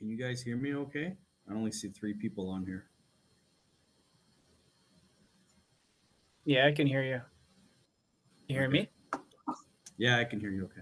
Can you guys hear me okay? I only see three people on here. Yeah, I can hear you. You hear Okay. me? Yeah, I can hear you okay.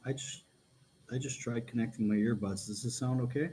I just I just tried connecting my earbuds. Does this sound okay?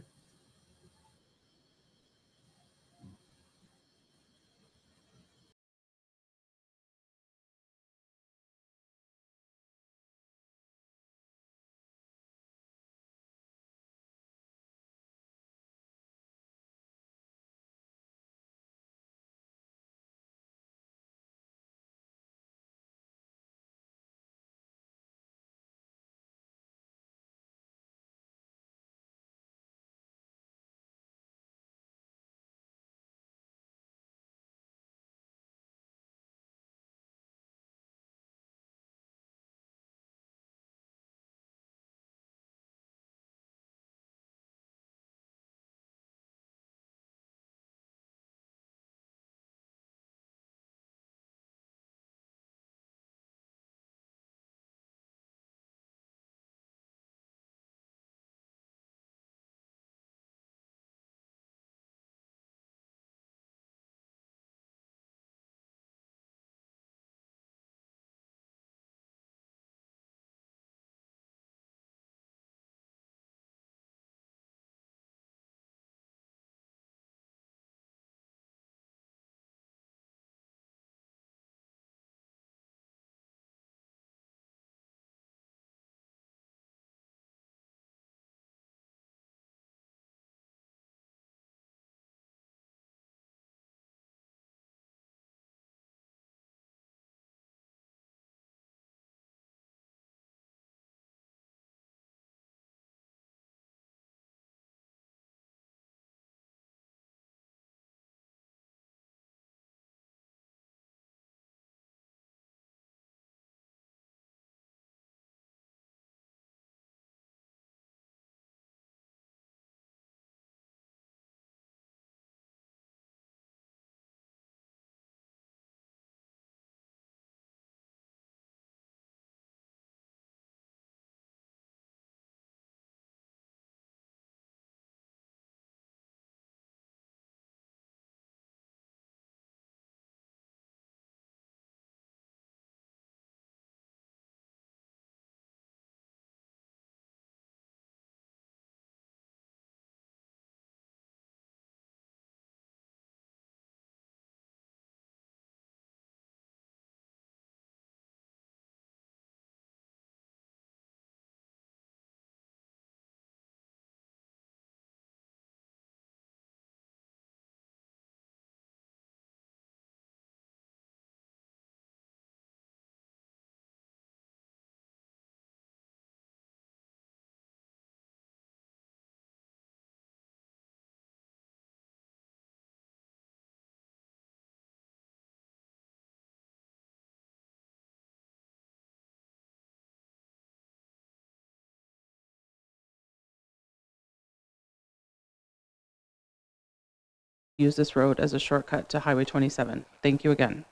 use this road as a shortcut to Highway 27. Thank you again.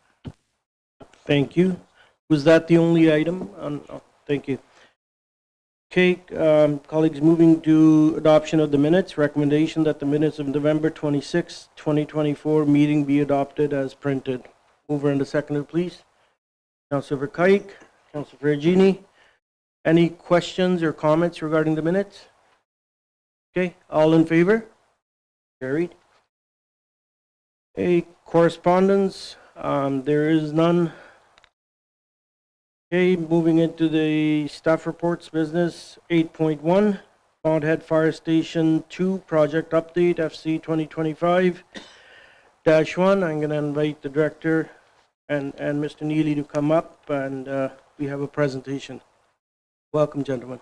Thank you. Was that the only item? Thank you. Okay, colleagues, moving to adoption of the minutes. Recommendation that the minutes of November 26, 2024 meeting be adopted as printed. Mover and the seconder, please. Councillor Verkuyk, Councillor Vergini. Any questions or comments regarding the minutes? Okay, all in favor? Carried. Okay, correspondence. There is none. Okay, moving into the staff reports business 8.1, Bondhead Fire Station 2 project update FC 2025-1. I'm going to invite the director and Mr. Neely to come up, and we have a presentation. Welcome, gentlemen.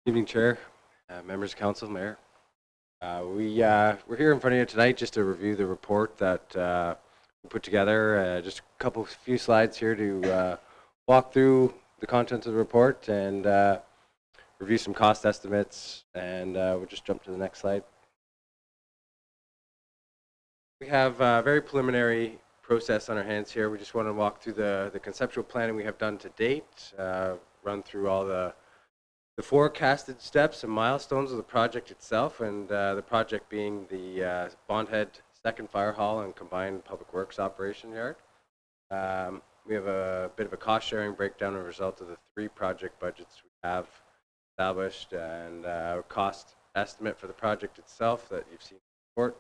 Evening, Chair, members of Council, Mayor. We're here in front of you tonight just to review the report that we put together. Just a few slides here to walk through the contents of the report and review some cost estimates, and we'll just jump to the next slide. We have a very preliminary process on our hands here. We just want to walk through the conceptual planning we have done to date, run through all the forecasted steps and milestones of the project itself, and the project being the Bondhead second fire hall and combined public works operation yard. We have a bit of a cost sharing breakdown as a result of the 3 project budgets we have established, and cost estimate for the project itself that you've seen in the report,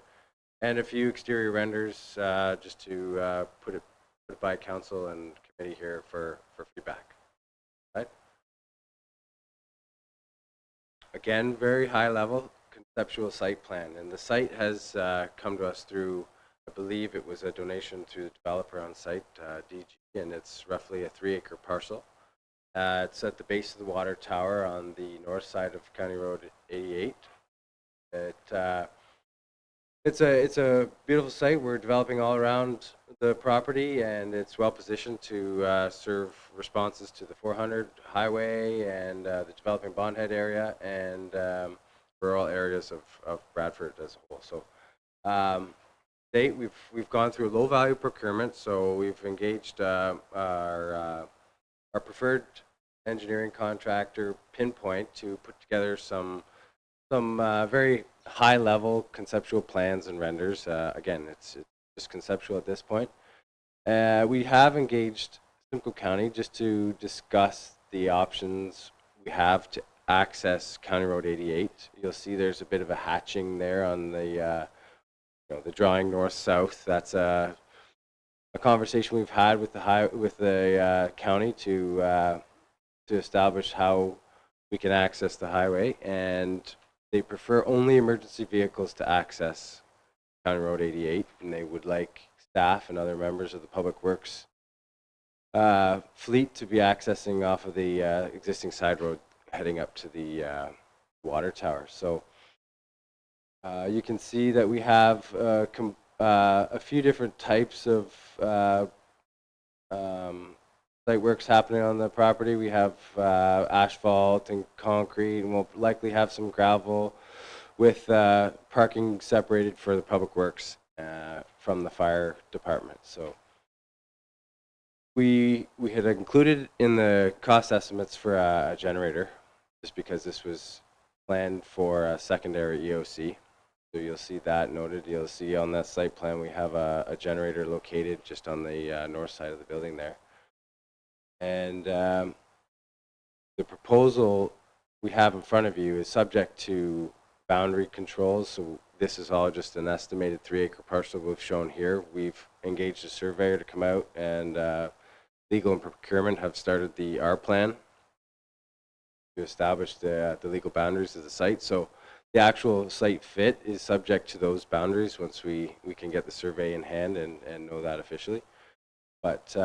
and a few exterior renders just to put it by council and committee here for feedback. Right? Again, very high level conceptual site plan, and the site has come to us through, I believe it was a donation through the developer on site, DG, and it's roughly a 3-acre parcel. It's at the base of the water tower on the north side of County Road 88. It's a beautiful site. We're developing all around the property, and it's well positioned to serve responses to the 400 highway and the developing Bondhead area and rural areas of Bradford as a whole. So, date we've gone through a low value procurement. So we've engaged our preferred engineering contractor, Pinpoint, to put together some very high-level conceptual plans and renders. Again, it's just conceptual at this point. We have engaged Simcoe County just to discuss the options we have to access County Road 88. You'll see there's a bit of a hatching there on the the drawing north-south. That's a conversation we've had with the county to establish how we can access the highway, and they prefer only emergency vehicles to access County Road 88, and they would like staff and other members of the Public Works fleet to be accessing off of the existing side road heading up to the water tower. So you can see that we have a few different types of site works happening on the property. We have asphalt and concrete, and we'll likely have some gravel with parking separated for the public works from the fire department. So we had included in the cost estimates for a generator, just because this was planned for a secondary EOC. So you'll see that noted. You'll see on that site plan we have a generator located just on the north side of the building there. And the proposal we have in front of you is subject to boundary controls. So this is all just an estimated 3-acre parcel we've shown here. We've engaged a surveyor to come out, and legal and procurement have started the R plan to establish the legal boundaries of the site. So the actual site fit is subject to those boundaries once we can get the survey in hand and know that officially. But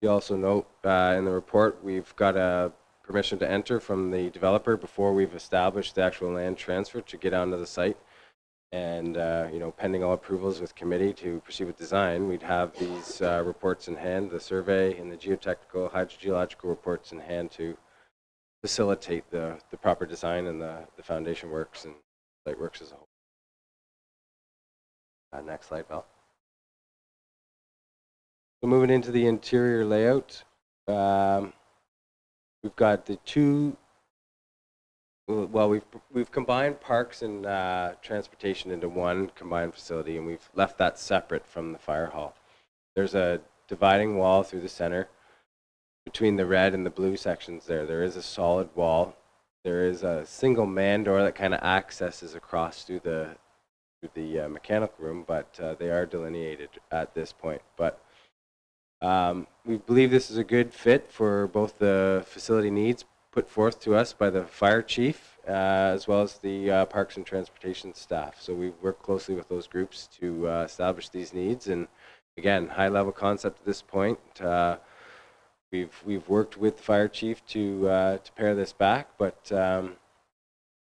you also note in the report we've got a permission to enter from the developer before we've established the actual land transfer to get onto the site. And, pending all approvals with committee to proceed with design, we'd have these reports in hand, the survey and the geotechnical, hydrogeological reports in hand to facilitate the proper design and the foundation works and site works as a whole. Next slide, Val. So moving into the interior layout, we've got the two. Well, we've combined parks and transportation into one combined facility, and we've left that separate from the fire hall. There's a dividing wall through the center between the red and the blue sections there. There is a solid wall. There is a single man door that kind of accesses across through the mechanical room, but they are delineated at this point. But we believe this is a good fit for both the facility needs put forth to us by the fire chief, as well as the parks and transportation staff. So we've worked closely with those groups to establish these needs. And again, high level concept at this point. We've worked with the fire chief to pare this back, but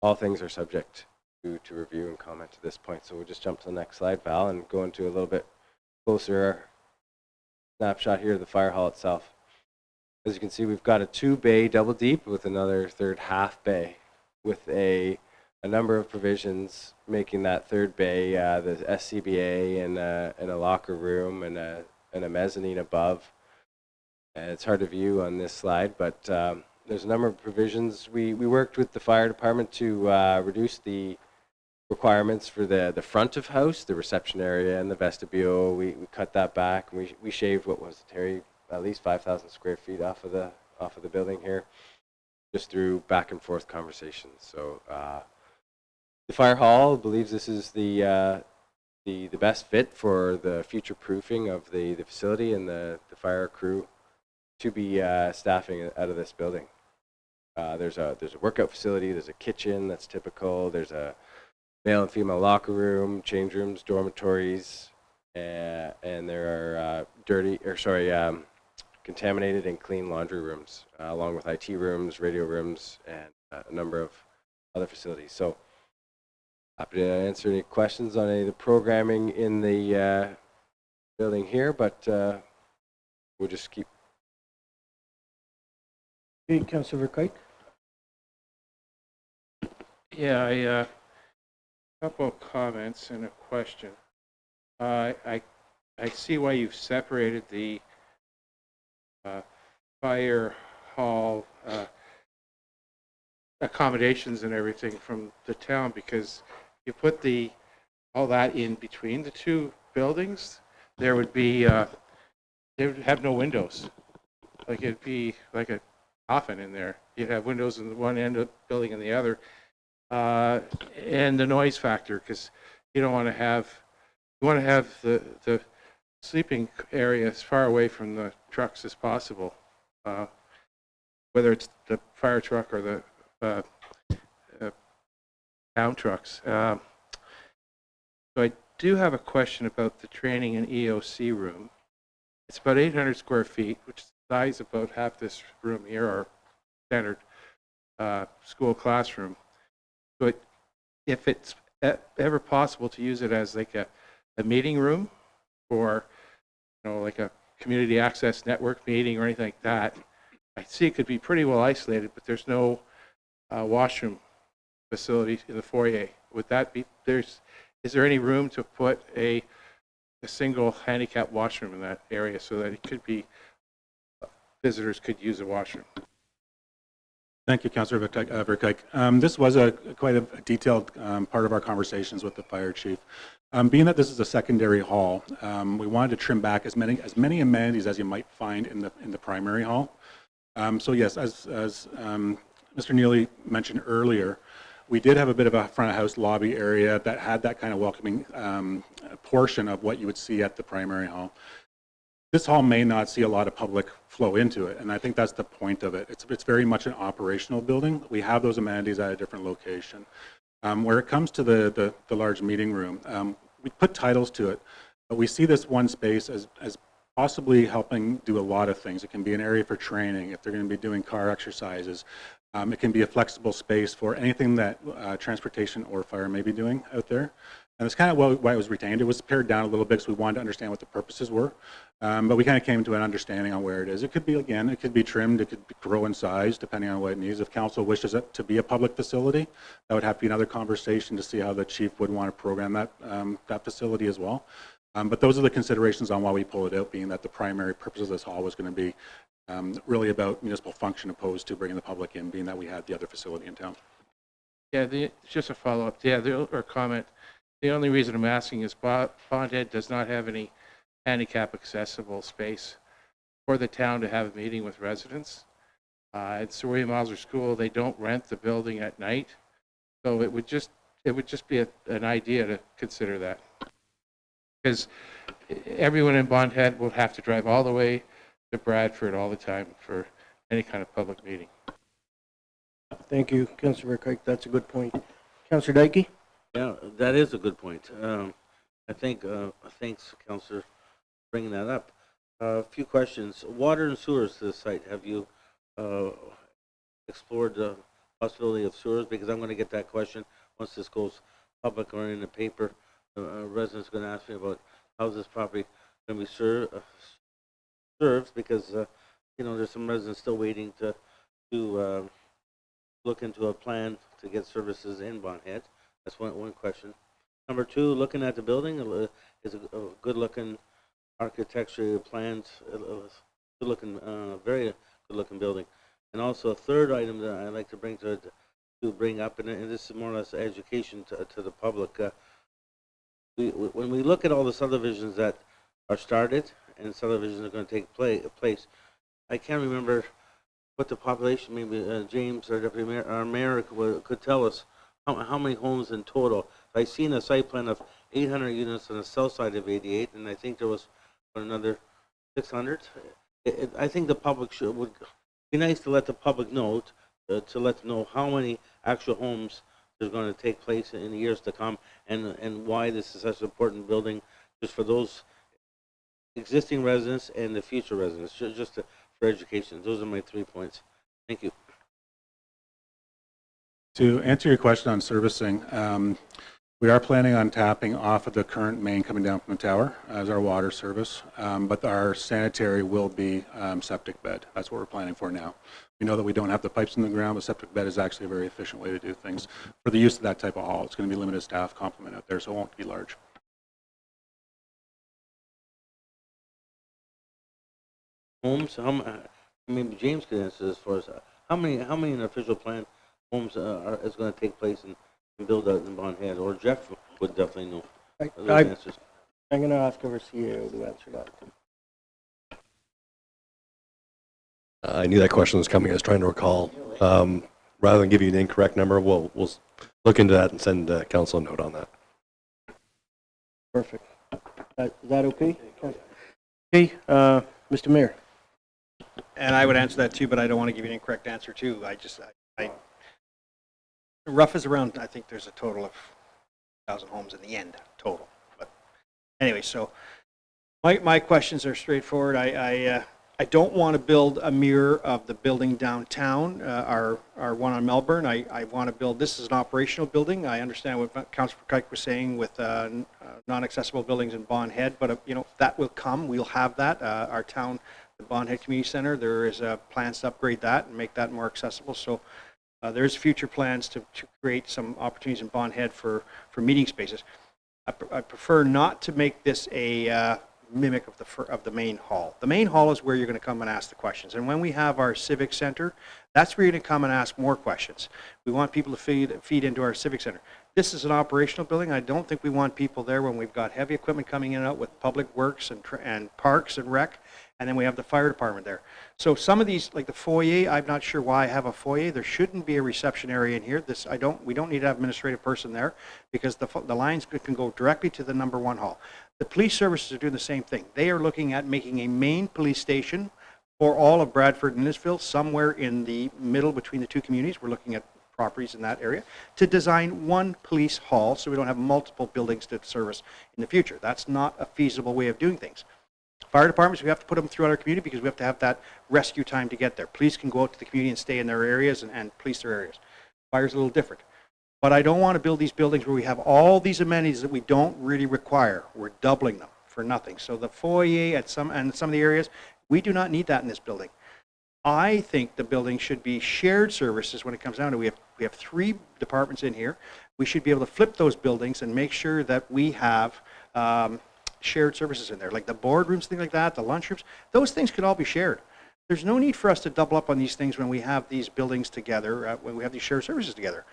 all things are subject to review and comment at this point. So we'll just jump to the next slide, Val, and go into a little bit closer snapshot here of the fire hall itself. As you can see, we've got a 2-bay double deep with another third half bay with a number of provisions making that third bay the SCBA and a locker room and a mezzanine above. And it's hard to view on this slide, but there's a number of provisions. We worked with the fire department to reduce the requirements for the front of house, the reception area and the vestibule. We cut that back. We shaved, what was it, Terry? At least 5,000 square feet off of the building here, just through back and forth conversations. So the fire hall believes this is the best fit for the future proofing of the facility and the fire crew to be staffing out of this building. There's a workout facility. There's a kitchen that's typical. There's a male and female locker room, change rooms, dormitories, and there are contaminated and clean laundry rooms, along with IT rooms, radio rooms, and a number of other facilities. So happy to answer any questions on any of the programming in the building here, but we'll just keep. Okay, Councillor Verkuyk. Yeah, a couple of comments and a question. I see why you've separated the fire hall accommodations and everything from the town, because you put all that in between the two buildings, there would be they would have no windows. Like it'd be like a coffin in there. You'd have windows in the one end of the building and the other, and the noise factor, because you don't want to have the sleeping area as far away from the trucks as possible, whether it's the fire truck or the town trucks. So I do have a question about the training and EOC room. It's about 800 square feet, which is the size about half this room here, our standard school classroom. But if it's ever possible to use it as like a meeting room, or like a community access network meeting or anything like that, I see it could be pretty well isolated, but there's no washroom facility in the foyer. Would that be, is there any room to put a single handicap washroom in that area so that it could be, visitors could use a washroom? Thank you, Councillor Verkuyk. This was quite a detailed part of our conversations with the fire chief. Being that this is a secondary hall, we wanted to trim back as many amenities as you might find in the primary hall. So yes, as Mr. Neely mentioned earlier, we did have a bit of a front of house lobby area that had that kind of welcoming portion of what you would see at the primary hall. This hall may not see a lot of public flow into it, and I think that's the point of it. It's very much an operational building. We have those amenities at a different location. Where it comes to the large meeting room, we put titles to it, but we see this one space as possibly helping do a lot of things. It can be an area for training if they're going to be doing car exercises. It can be a flexible space for anything that transportation or fire may be doing out there. And that's kind of why it was retained. It was pared down a little bit because we wanted to understand what the purposes were. But we kind of came to an understanding on where it is. It could be, again, it could be trimmed, it could grow in size depending on what it needs. If council wishes it to be a public facility, that would have to be another conversation to see how the chief would want to program that, that facility as well. But those are the considerations on why we pull it out, being that the primary purpose of this hall was going to be really about municipal function opposed to bringing the public in, being that we had the other facility in town. Yeah, just a follow-up. Yeah, or comment. The only reason I'm asking is Bondhead does not have any handicap accessible space for the town to have a meeting with residents. At Sir William Osler School, they don't rent the building at night. So it would just be an idea to consider that. Because everyone in Bondhead will have to drive all the way to Bradford all the time for any kind of public meeting. Thank you, Councillor Verkuyk. That's a good point. Councillor Dykey? Yeah, that is a good point. I think, thanks, Councillor, for bringing that up. A few questions. Water and sewers to the site. Have you explored the possibility of sewers? Because I'm going to get that question once this goes public or in the paper. Residents are going to ask me about how's this property going to be served, because you know, there's some residents still waiting to look into a plan to get services in Bondhead. That's one question. Number two, looking at the building, is a good-looking architecture planned, good-looking, very good-looking building. And also a third item that I'd like to bring up, and this is more or less education to the public. When we look at all the subdivisions that are started and subdivisions are going to take place, I can't remember what the population, maybe James or Deputy Mayor, our mayor could tell us how many homes in total. I've seen a site plan of 800 units on the south side of 88, and I think there was another 600. I think the public would be nice to let the public know, to let them know how many actual homes there's going to take place in the years to come, and why this is such an important building, just for those existing residents and the future residents, just for education. Those are my 3 points. Thank you. To answer your question on servicing, we are planning on tapping off of the current main coming down from the tower as our water service, but our sanitary will be septic bed. That's what we're planning for now. We know that we don't have the pipes in the ground, but septic bed is actually a very efficient way to do things. For the use of that type of hall, it's going to be limited staff complement out there, so it won't be large. Homes, maybe James could answer this for us. How many in official plan homes is going to take place and build out in Bondhead? Or Jeff would definitely know those answers. I'm going to ask our CEO to answer that. I knew that question was coming. I was trying to recall. Rather than give you an incorrect number, we'll look into that and send council a note on that. Perfect. Is that okay? Okay, Mr. Mayor. And I would answer that too, but I don't want to give you an incorrect answer too. Rough is around, I think there's a total of 1,000 homes in the end, total. But anyway, so my questions are straightforward. I don't want to build a mirror of the building downtown, our one on Melbourne. I want to build, this is an operational building. I understand what Councillor Kike was saying with non-accessible buildings in Bondhead, but you know, that will come. We'll have that. Our town, the Bondhead Community Center, there is plans to upgrade that and make that more accessible. So there's future plans to create some opportunities in Bondhead for meeting spaces. I prefer not to make this a mimic of the main hall. The main hall is where you're going to come and ask the questions. And when we have our civic center, that's where you're going to come and ask more questions. We want people to feed into our civic center. This is an operational building. I don't think we want people there when we've got heavy equipment coming in and out with public works and parks and rec, and then we have the fire department there. So some of these, like the foyer, I'm not sure why I have a foyer. There shouldn't be a reception area in here. We don't need to have an administrative person there, because the lines can go directly to the number 1 hall. The police services are doing the same thing. They are looking at making a main police station for all of Bradford and Innisfil, somewhere in the middle between the two communities. We're looking at properties in that area to design one police hall so we don't have multiple buildings to service in the future. That's not a feasible way of doing things. Fire departments, we have to put them throughout our community because we have to have that rescue time to get there. Police can go out to the community and stay in their areas and police their areas. Fire's a little different. But I don't want to build these buildings where we have all these amenities that we don't really require. We're doubling them for nothing. So the foyer and some of the areas, we do not need that in this building. I think the building should be shared services when it comes down to we have 3 departments in here. We should be able to flip those buildings and make sure that we have shared services in there, like the boardrooms, things like that, the lunchrooms. Those things could all be shared. There's no need for us to double up on these things when we have these buildings together, when we have these shared services together.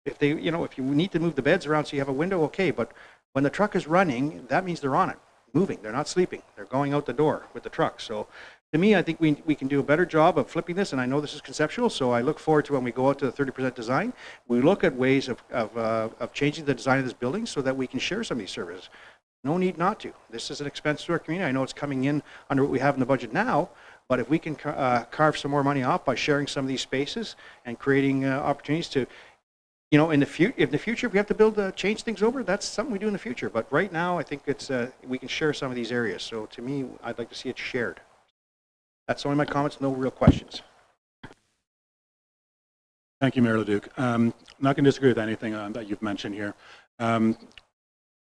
If they, if you need to move the beds around so you have a window, okay, but when the truck is running, that means they're on it, moving. They're not sleeping. They're going out the door with the truck. So to me, I think we can do a better job of flipping this, and I know this is conceptual, so I look forward to when we go out to the 30% design, we look at ways of changing the design of this building so that we can share some of these services. No need not to. This is an expense to our community. I know it's coming in under what we have in the budget now, but if we can carve some more money off by sharing some of these spaces and creating opportunities to, in the future, if we have to change things over, that's something we do in the future. But right now, I think it's we can share some of these areas. So to me, I'd like to see it shared. That's only my comments, no real questions. Thank you, Mayor Leduc. I'm not going to disagree with anything that you've mentioned here.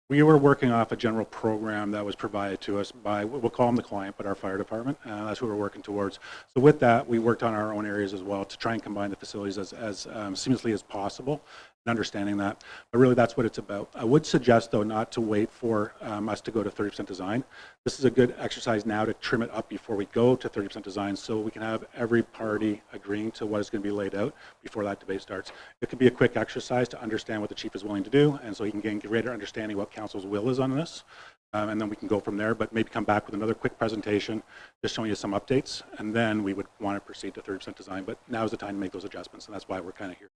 We were working off a general program that was provided to us by, we'll call them the client, but our fire department. That's what we're working towards. So with that, we worked on our own areas as well to try and combine the facilities as seamlessly as possible, and understanding that. But really, that's what it's about. I would suggest, though, not to wait for us to go to 30% design. This is a good exercise now to trim it up before we go to 30% design, so we can have every party agreeing to what is going to be laid out before that debate starts. It could be a quick exercise to understand what the chief is willing to do, and so he can gain greater understanding what council's will is on this, and then we can go from there. But maybe come back with another quick presentation, just showing you some updates, and then we would want to proceed to 30% design. But now is the time to make those adjustments, and that's why we're kind of here.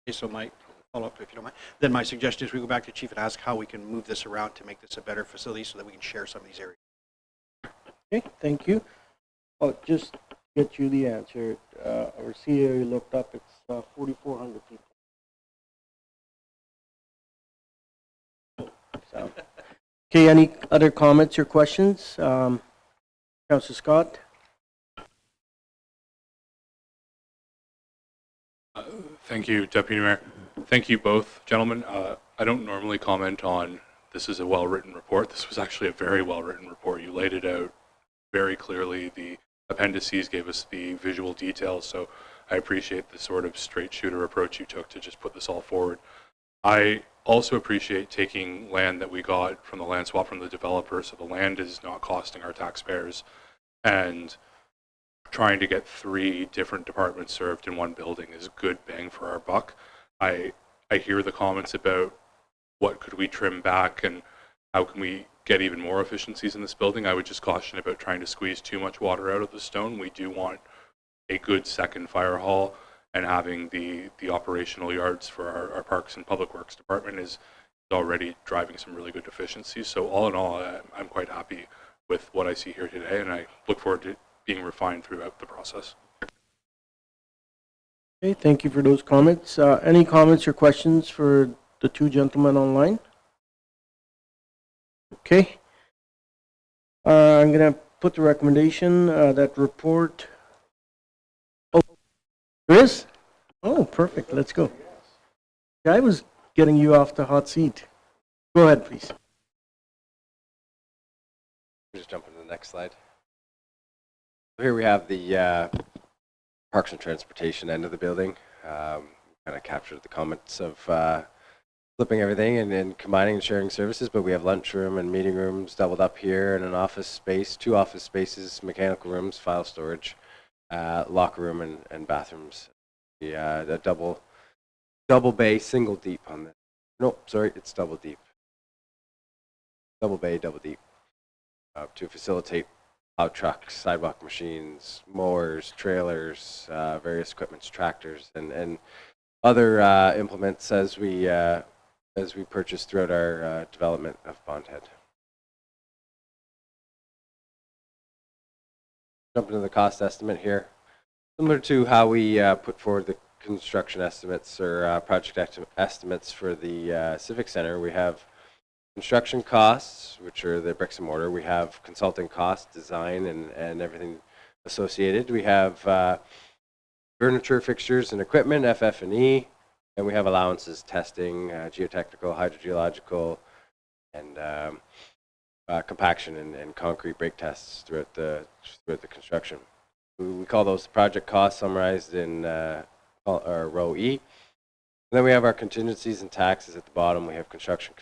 Okay, so my follow-up, if you don't mind. Then my suggestion is we go back to Chief and ask how we can move this around to make this a better facility so that we can share some of these areas. Okay, thank you. I'll just get you the answer. Our CA looked up, it's 4,400 people. So, okay, any other comments or questions? Councillor Scott? Thank you, Deputy Mayor. Thank you both, gentlemen. I don't normally comment on this is a well-written report. This was actually a very well-written report. You laid it out very clearly. The appendices gave us the visual details, so I appreciate the sort of straight shooter approach you took to just put this all forward. I also appreciate taking land that we got from the land swap from the developer, so the land is not costing our taxpayers, and trying to get 3 different departments served in one building is good bang for our buck. I hear the comments about what could we trim back and how can we get even more efficiencies in this building. I would just caution about trying to squeeze too much water out of the stone. We do want a good second fire hall, and having the operational yards for our Parks and Public Works department is already driving some really good efficiencies. So all in all, I'm quite happy with what I see here today, and I look forward to being refined throughout the process. Okay, thank you for those comments. Any comments or questions for the 2 gentlemen online? Okay. I'm going to put the recommendation, that report. Oh, there is? Oh, perfect. Let's go. I was getting you off the hot seat. Go ahead, please. Just jump into the next slide. Here we have the Parks and Transportation end of the building. Kind of captured the comments of flipping everything and combining and sharing services, but we have lunchroom and meeting rooms doubled up here, and an office space, 2 office spaces, mechanical rooms, file storage, locker room and bathrooms. Yeah, a double bay, single deep on this. No, sorry, it's double deep. Double bay, double deep, to facilitate plow trucks, sidewalk machines, mowers, trailers, various equipments, tractors, and other implements as we purchase throughout our development of Bondhead. Jump into the cost estimate here. Similar to how we put forward the construction estimates or project estimates for the Civic Center, we have construction costs, which are the bricks and mortar. We have consulting costs, design, and everything associated. We have furniture, fixtures, and equipment, FF&E. And we have allowances, testing, geotechnical, hydrogeological, and compaction and concrete break tests throughout the construction. We call those project costs, summarized in row E. And then we have our contingencies and taxes at the bottom. We have construction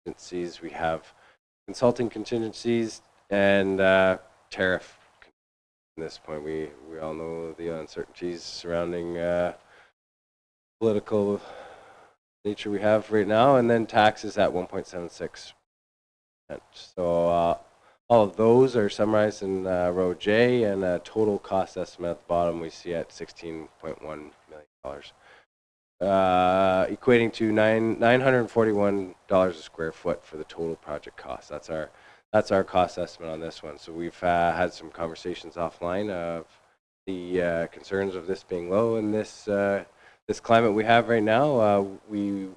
contingencies. We have consulting contingencies and tariff. At this point, we all know the uncertainties surrounding political nature we have right now, and then taxes at 1.76%. So all of those are summarized in row J, and a total cost estimate at the bottom we see at $16.1 million, equating to $941 a square foot for the total project cost. That's our cost estimate on this one. So we've had some conversations offline of the concerns of this being low in this climate we have right now. We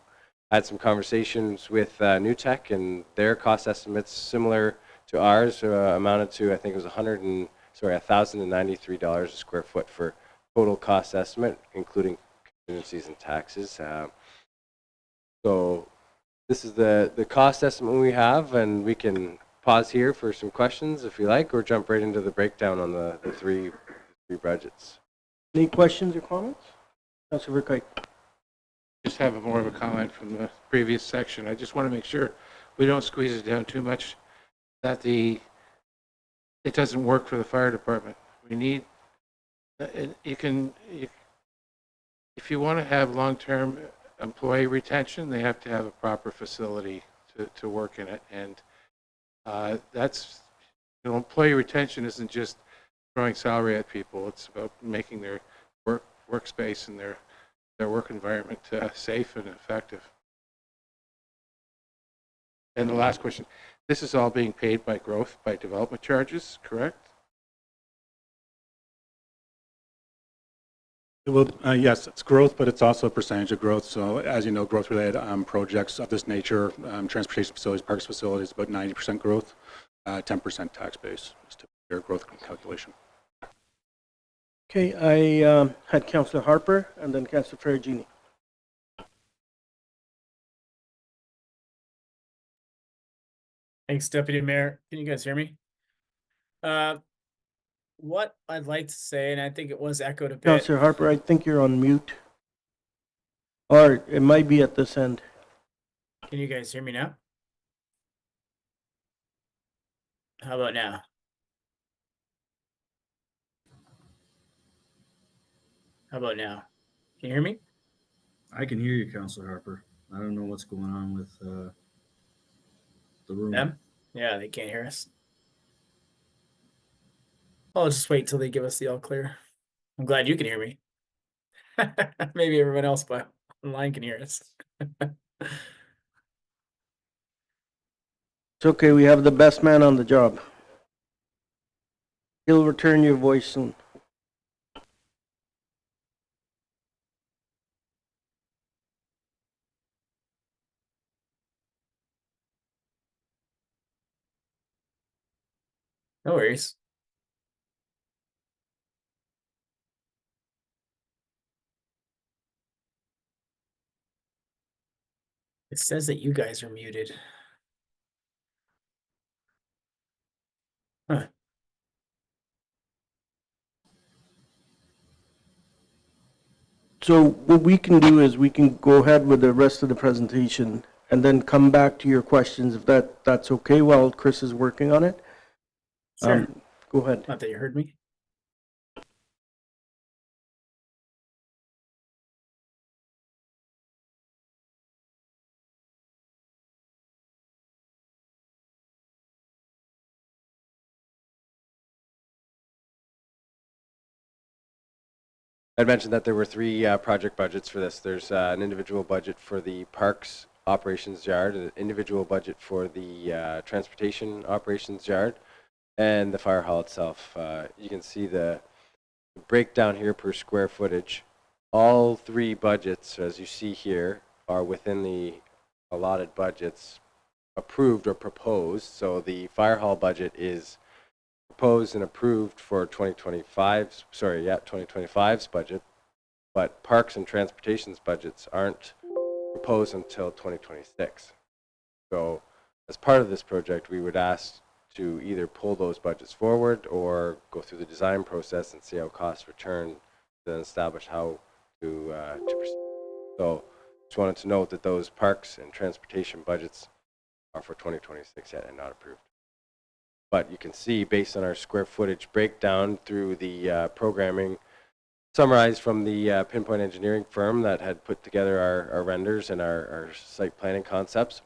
had some conversations with New Tech, and their cost estimates, similar to ours, amounted to, I think it was $1,093 a square foot for total cost estimate, including contingencies and taxes. So this is the cost estimate we have, and we can pause here for some questions if you like, or jump right into the breakdown on the three budgets. Any questions or comments? Councilor Verkuyk. Just have more of a comment from the previous section. I just want to make sure we don't squeeze it down too much, that it doesn't work for the fire department. We need, if you want to have long-term employee retention, they have to have a proper facility to work in it. And that's, employee retention isn't just throwing salary at people. It's about making their workspace and their work environment safe and effective. And the last question, this is all being paid by growth, by development charges, correct? Well, yes, it's growth, but it's also a percentage of growth. So as you know, growth-related projects of this nature, transportation facilities, parks facilities, about 90% growth, 10% tax base is typically your growth calculation. Okay, I had Councillor Harper and then Councillor Ferragini. Thanks, Deputy Mayor. Can you guys hear me? What I'd like to say, and I think it was echoed a bit. Councillor Harper, I think you're on mute. Or it might be at this end. Can you guys hear me now? How about now? How about now? Can you hear me? I can hear you, Councilor Harper. I don't know what's going on with the room. Them? Yeah, they can't hear us. I'll just wait till they give us the all clear. I'm glad you can hear me. Maybe everyone else but online can hear us. It's okay, we have the best man on the job. He'll return your voice soon. No worries. It says that you guys are muted. Huh. So what we can do is we can go ahead with the rest of the presentation and then come back to your questions if that's okay while Chris is working on it. Sure. Go ahead. Not that you heard me. I'd mentioned that there were three project budgets for this. There's an individual budget for the Parks Operations Yard, an individual budget for the Transportation Operations Yard, and the fire hall itself. You can see the breakdown here per square footage. All three budgets, as you see here, are within the allotted budgets approved or proposed. So the fire hall budget is proposed and approved for 2025's budget. but parks and transportation's budgets aren't proposed until 2026. So as part of this project, we would ask to either pull those budgets forward or go through the design process and see how costs return, then establish how to proceed. So just wanted to note that those parks and transportation budgets are for 2026 yet and not approved. But you can see, based on our square footage breakdown through the programming summarized from the Pinpoint engineering firm that had put together our renders and our site planning concepts,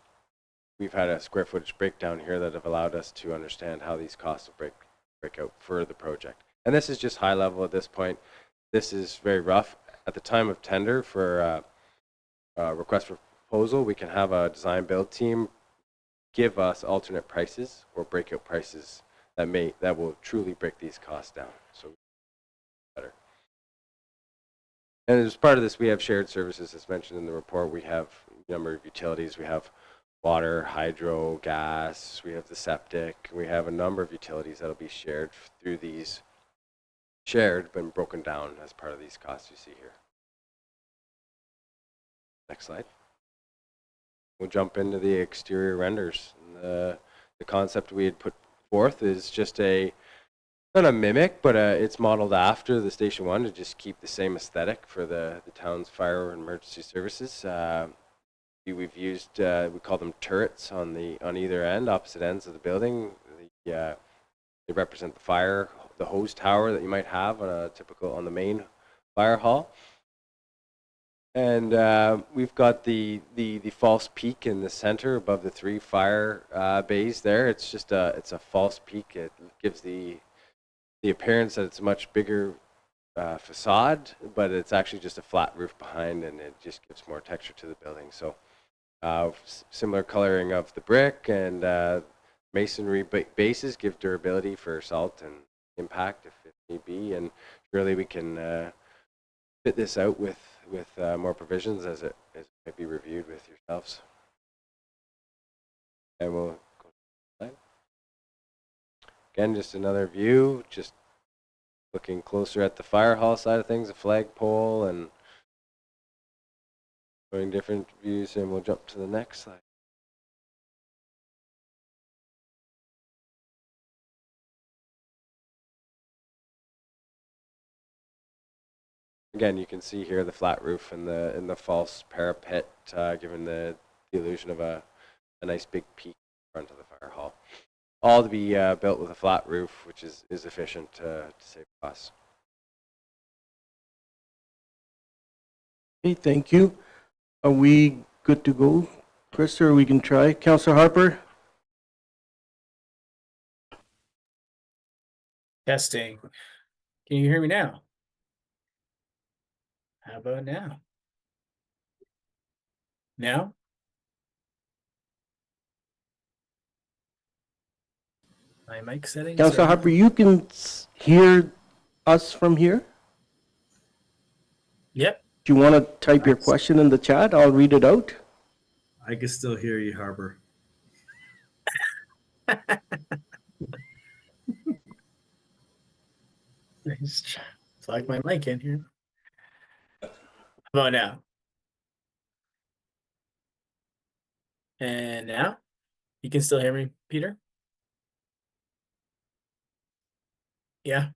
we've had a square footage breakdown here that have allowed us to understand how these costs will break out for the project. And this is just high level at this point. This is very rough. At the time of tender for request for proposal, we can have a design build team give us alternate prices or breakout prices that will truly break these costs down. So better. And as part of this, we have shared services, as mentioned in the report. We have a number of utilities. We have water, hydro, gas. We have the septic. We have a number of utilities that will be shared through these shared but broken down as part of these costs you see here. Next slide. We'll jump into the exterior renders. The concept we had put forth is just not a mimic, but it's modeled after the Station 1 to just keep the same aesthetic for the town's fire and emergency services. We've used, we call them turrets on either end, opposite ends of the building. They represent the hose tower that you might have on the main fire hall. And we've got the false peak in the center above the 3 fire bays there. It's just it's a false peak. It gives the appearance that it's a much bigger facade, but it's actually just a flat roof behind, and it just gives more texture to the building. So similar coloring of the brick and masonry bases give durability for assault and impact if need be, and really we can fit this out with more provisions as it might be reviewed with yourselves. And we'll go to the slide. Again, just another view, just looking closer at the fire hall side of things, the flagpole, and showing different views, and we'll jump to the next slide. Again, you can see here the flat roof and the false parapet, giving the illusion of a nice big peak in front of the fire hall. All to be built with a flat roof, which is efficient to save costs. Okay, thank you. Are we good to go, Chris, or we can try? Councillor Harper? Testing. Can you hear me now? How about now? Now? My mic settings. Councillor Harper, you can hear us from here? Yep. Do you want to type your question in the chat? I'll read it out. I can still hear you, Harper. Just plug my mic in here. How about now? And now? You can still hear me, Peter? Yeah.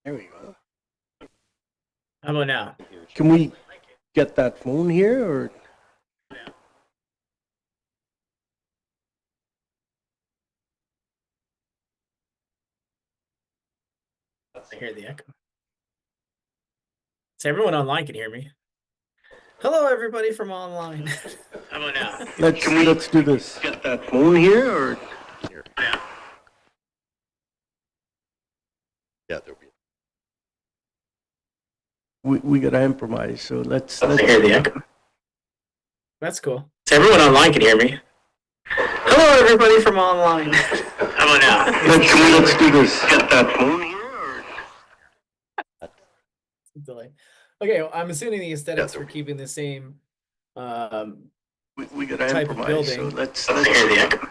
There we go. How about now? Can we get that phone here, or? I hear the echo. So everyone online can hear me. Hello, everybody from online. How about now? Let's do this. Get that phone here, or? Here. Yeah, there'll be. We gotta improvise, so let's I hear the echo. That's cool. So everyone online can hear me. Hello, everybody from online. How about now? Let's do this. Get that phone here, or? Delay. Okay, well, I'm assuming the aesthetics Yeah, for keeping the same We gotta type of improvise, so building. let's hear the echo.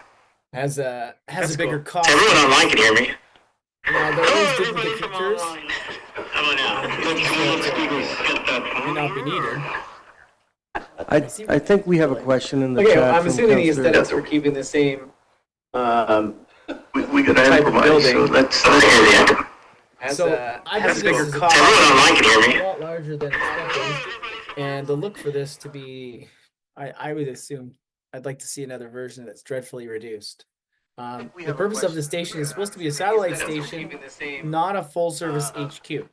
Has a bigger cool. cost. So everyone online can hear me. Now there is duplicate pictures. May not be needed. I think we have a question in the Okay, chat I'm from assuming the Councillor- aesthetics were keeping the same We could type of improvise, building. so let's hear the end. Has a bigger cost. Everyone online can hear me. A lot larger than expected, and the look for this to be, I would assume, I'd like to see another version that's dreadfully reduced. The purpose of the station is supposed to be a satellite station, not a full-service HQ.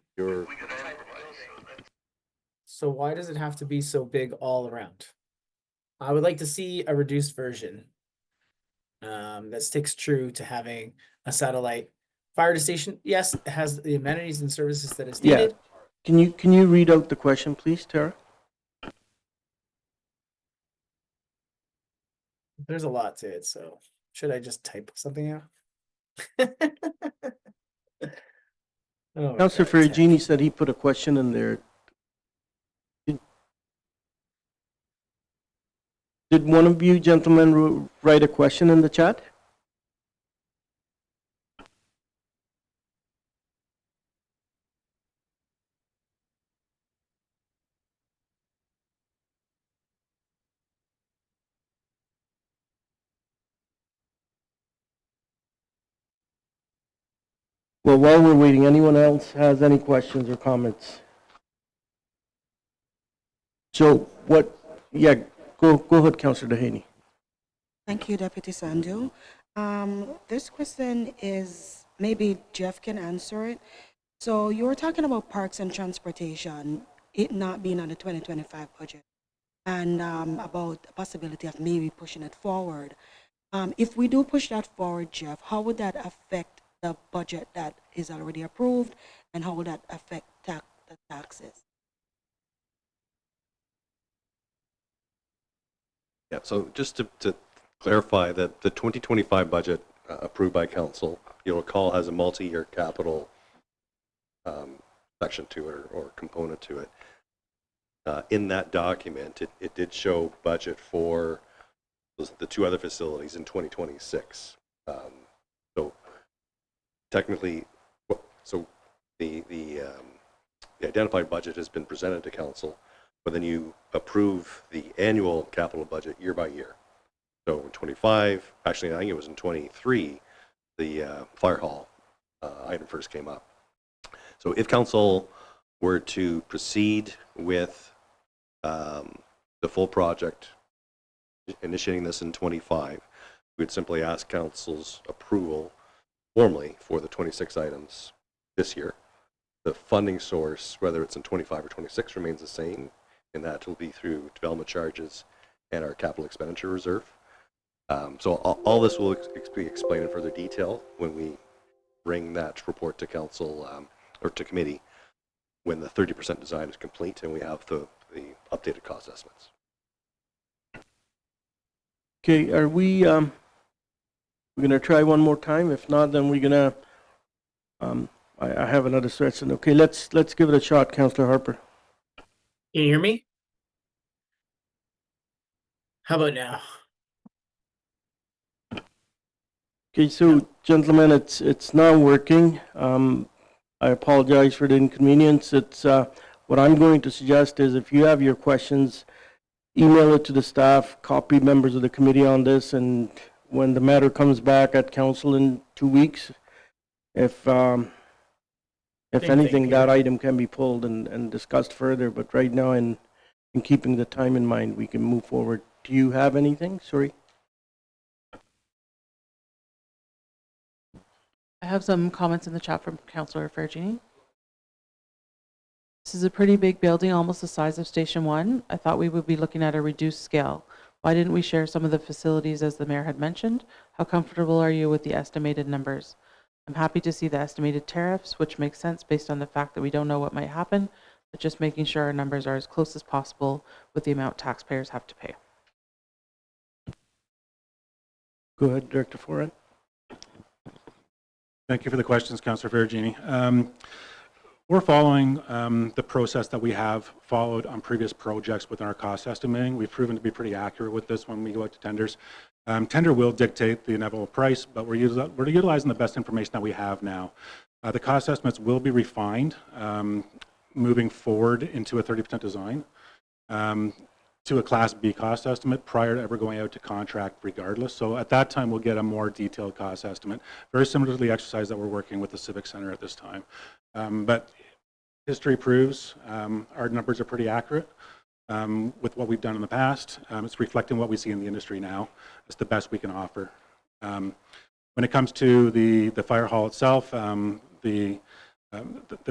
So why does it have to be so big all around? I would like to see a reduced version that sticks true to having a satellite fire station. Yes, it has the amenities and services that is Yeah. needed. Can you read out the question, please, Tara? There's a lot to it, so should I just type something out? Oh my Councillor God, it's Ferragini heavy. said he put a question in there. Did one of you gentlemen write a question in the chat? Well, while we're waiting, anyone else has any questions or comments? So what, yeah, go ahead, Councillor Dehaney. Thank you, Deputy Sandu. This question is, maybe Jeff can answer it. So you were talking about parks and transportation, it not being on the 2025 budget, and about the possibility of maybe pushing it forward. If we do push that forward, Jeff, how would that affect the budget that is already approved, and how would that affect the taxes? Yeah, so just to clarify that the 2025 budget approved by council, you'll recall, has a multi-year capital section to it or component to it. In that document, it did show budget for the two other facilities in 2026. So technically, so the identified budget has been presented to council, but then you approve the annual capital budget year by year. So in 25, actually I think it was in 23, the fire hall item first came up. So if council were to proceed with the full project, initiating this in 25, we would simply ask council's approval formally for the 26 items this year. The funding source, whether it's in 25 or 26, remains the same, and that will be through development charges and our capital expenditure reserve. So all this will be explained in further detail when we bring that report to council or to committee when the 30% design is complete and we have the updated cost estimates. Okay, are we, we're gonna try one more time. If not, then we're gonna, I have another suggestion. Okay, let's give it a shot, Councillor Harper. Can you hear me? How about now? Okay, so gentlemen, it's not working. I apologize for the inconvenience. It's what I'm going to suggest is if you have your questions, email it to the staff, copy members of the committee on this, and when the matter comes back at council in 2 weeks, if anything, that item can be pulled and discussed further. But right now, in keeping the time in mind, we can move forward. Do you have anything? Sorry. I have some comments in the chat from Councillor Ferragini. This is a pretty big building, almost the size of Station 1. I thought we would be looking at a reduced scale. Why didn't we share some of the facilities as the mayor had mentioned? How comfortable are you with the estimated numbers? I'm happy to see the estimated tariffs, which makes sense based on the fact that we don't know what might happen, but just making sure our numbers are as close as possible with the amount taxpayers have to pay. Go ahead, Director Foran. Thank you for the questions, Councillor Ferragini. We're following the process that we have followed on previous projects within our cost estimating. We've proven to be pretty accurate with this when we go out to tenders. Tender will dictate the inevitable price, but we're utilizing the best information that we have now. The cost estimates will be refined moving forward into a 30% design to a Class B cost estimate prior to ever going out to contract regardless. So at that time, we'll get a more detailed cost estimate, very similar to the exercise that we're working with the Civic Center at this time. But history proves our numbers are pretty accurate with what we've done in the past. It's reflecting what we see in the industry now. It's the best we can offer. When it comes to the fire hall itself, the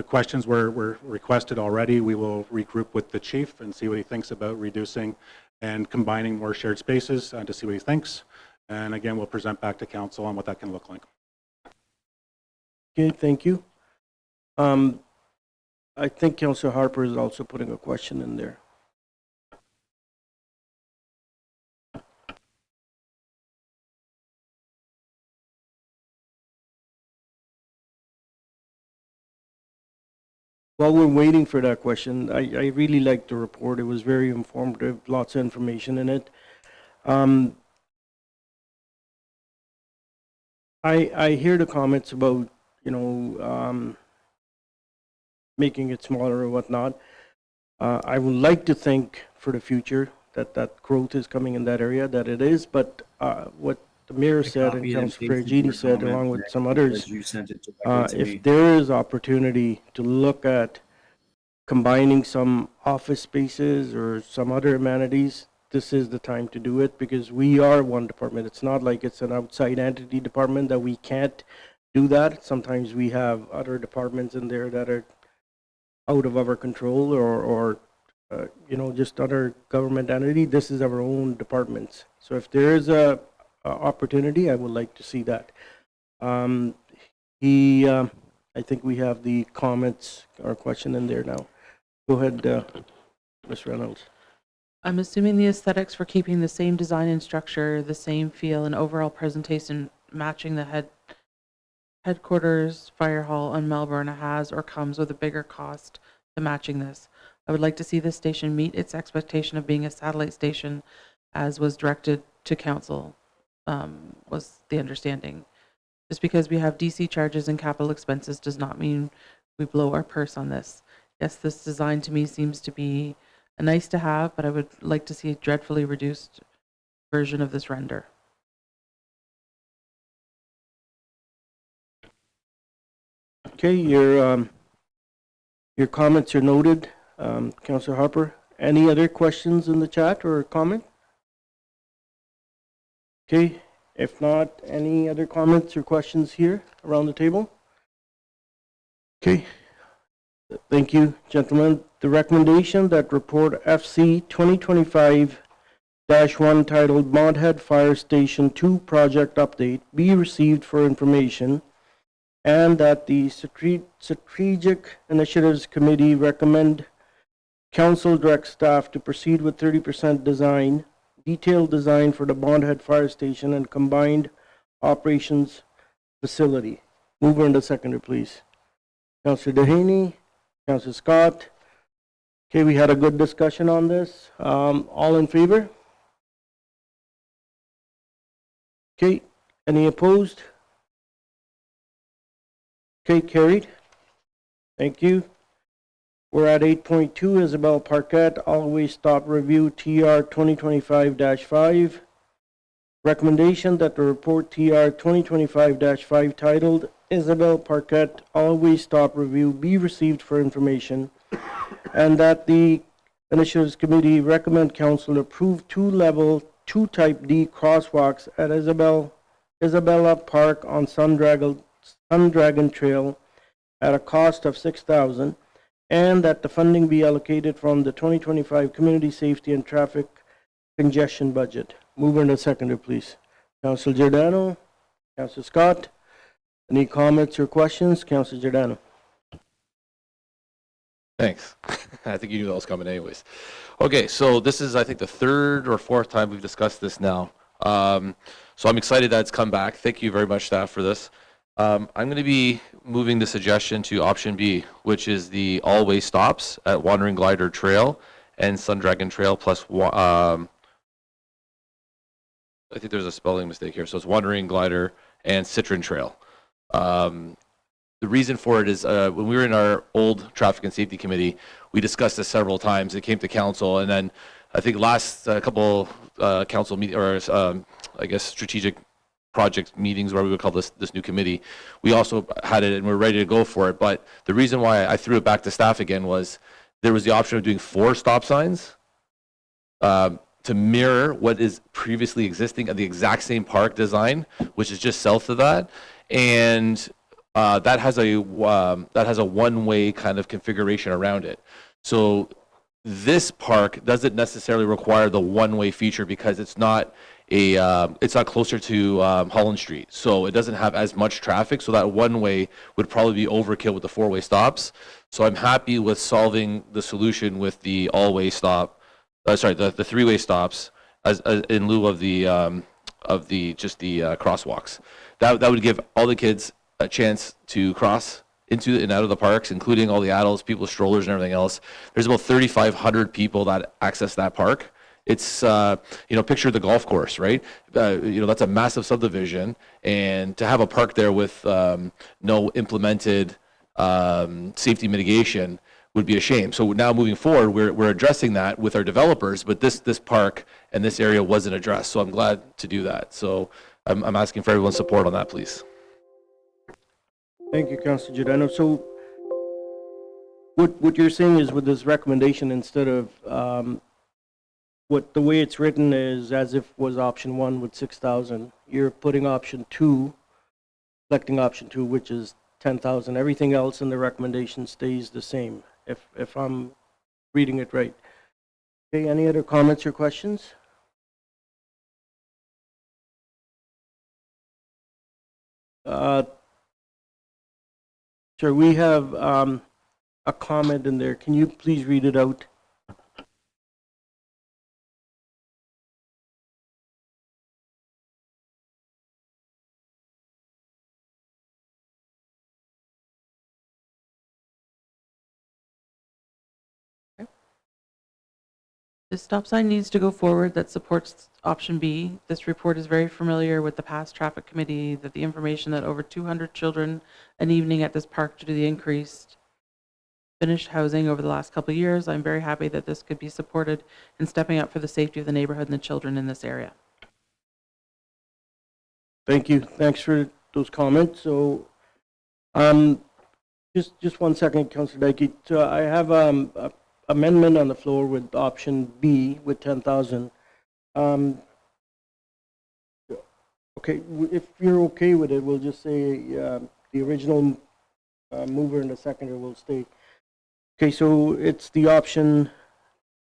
questions were requested already. We will regroup with the chief and see what he thinks about reducing and combining more shared spaces to see what he thinks. And again, we'll present back to council on what that can look like. Okay, thank you. I think Councillor Harper is also putting a question in there. While we're waiting for that question, I really liked the report. It was very informative, lots of information in it. I hear the comments about, you know, making it smaller or whatnot. I would like to think for the future that growth is coming in that area, that it is, but what the mayor said and Councillor Ferragini said, along with some others, if there is opportunity to look at combining some office spaces or some other amenities, this is the time to do it, because we are one department. It's not like it's an outside entity department that we can't do that. Sometimes we have other departments in there that are out of our control or you know, just other government entity. This is our own departments. So if there is a opportunity, I would like to see that. I think we have the comments or question in there now. Go ahead, Ms. Reynolds. I'm assuming the aesthetics for keeping the same design and structure, the same feel and overall presentation matching the headquarters fire hall in Melbourne has or comes with a bigger cost to matching this. I would like to see this station meet its expectation of being a satellite station as was directed to council, was the understanding. Just because we have DC charges and capital expenses does not mean we blow our purse on this. Yes, this design to me seems to be a nice to have, but I would like to see a dreadfully reduced version of this render. Okay, your comments are noted, Councillor Harper. Any other questions in the chat or comment? Okay, if not, any other comments or questions here around the table? Okay, thank you, gentlemen. The recommendation that report FC 2025-1 titled Bondhead Fire Station 2 Project Update be received for information, and that the Strategic Initiatives Committee recommend council direct staff to proceed with 30% design, detailed design for the Bondhead Fire Station and combined operations facility. Mover and the seconder, please. Councillor Dehaney, Councillor Scott. Okay, we had a good discussion on this. All in favor? Okay, any opposed? Okay, carried. Thank you. We're at 8.2, Isabel Parquet, Always Stop Review TR 2025-5. Recommendation that the report TR 2025-5 titled Isabel Parquet, Always Stop Review be received for information, and that the Initiatives Committee recommend council approve 2-level, 2-type D crosswalks at Isabella Park on Sundragon Trail at a cost of $6,000, and that the funding be allocated from the 2025 Community Safety and Traffic Congestion Budget. Mover and a seconder, please. Councillor Giordano, Councillor Scott. Any comments or questions? Councillor Giordano. Thanks. I think you knew that was coming anyways. Okay, so this is, I think, the third or fourth time we've discussed this now. So I'm excited that it's come back. Thank you very much, staff, for this. I'm going to be moving the suggestion to option B, which is the all-way stops at Wandering Glider Trail and Sundragon Trail plus, I think there's a spelling mistake here. So it's Wandering Glider and Citron Trail. The reason for it is when we were in our old traffic and safety committee, we discussed this several times. It came to council, and then I think last couple council meeting or I guess strategic project meetings, where we would call this new committee, we also had it and we're ready to go for it. But the reason why I threw it back to staff again was there was the option of doing 4 stop signs to mirror what is previously existing at the exact same park design, which is just south of that, and that has a one-way kind of configuration around it. So this park doesn't necessarily require the one-way feature because it's not closer to Holland Street, so it doesn't have as much traffic. So that one-way would probably be overkill with the 4-way stops. So I'm happy with solving the solution with the all-way stop. The 3-way stops as in lieu of the crosswalks. That would give all the kids a chance to cross into and out of the parks, including all the adults, people with strollers and everything else. There's about 3,500 people that access that park. It's, picture the golf course, right? That's a massive subdivision, and to have a park there with no implemented safety mitigation would be a shame. So now moving forward, we're addressing that with our developers, but this park and this area wasn't addressed, so I'm glad to do that. So I'm asking for everyone's support on that, please. Thank you, Councilor Giordano. So what you're saying is with this recommendation, instead of the way it's written is as if was option 1 with 6,000, you're putting option 2, selecting option 2, which is 10,000. Everything else in the recommendation stays the same, if I'm reading it right. Okay, any other comments or questions? Sir, we have a comment in there. Can you please read it out? This stop sign needs to go forward. That supports option B. This report is very familiar with the past traffic committee, that the information that over 200 children an evening at this park due to the increased finished housing over the last couple of years. I'm very happy that this could be supported in stepping up for the safety of the neighborhood and the children in this area. Thank you. Thanks for those comments. So, just 1 second, Councilor Dike. So I have a amendment on the floor with option B with 10,000. Okay, if you're okay with it, we'll just say the original mover and the seconder will stay. Okay, so it's the option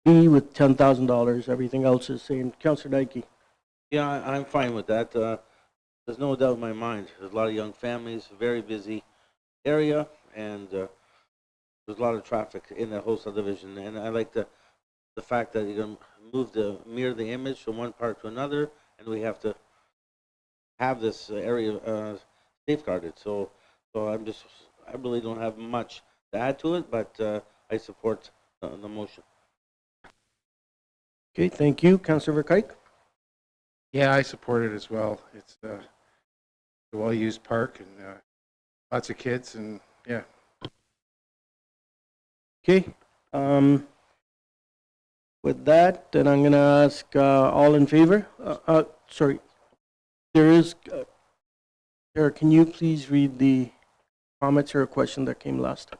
B with $10,000. Everything else is same. Councilor Dike. Yeah, I'm fine with that. There's no doubt in my mind. There's a lot of young families, very busy area, and there's a lot of traffic in that whole subdivision. And I like the fact that you're going to mirror the image from one park to another, and we have to have this area safeguarded. So I really don't have much to add to it, but I support the motion. Okay, thank you. Councilor Verkuyk. Yeah, I support it as well. It's a well-used park and lots of kids, and yeah. Okay. With that, then I'm going to ask all in favor. Sorry. There is, Sarah, can you please read the comments or a question that came last?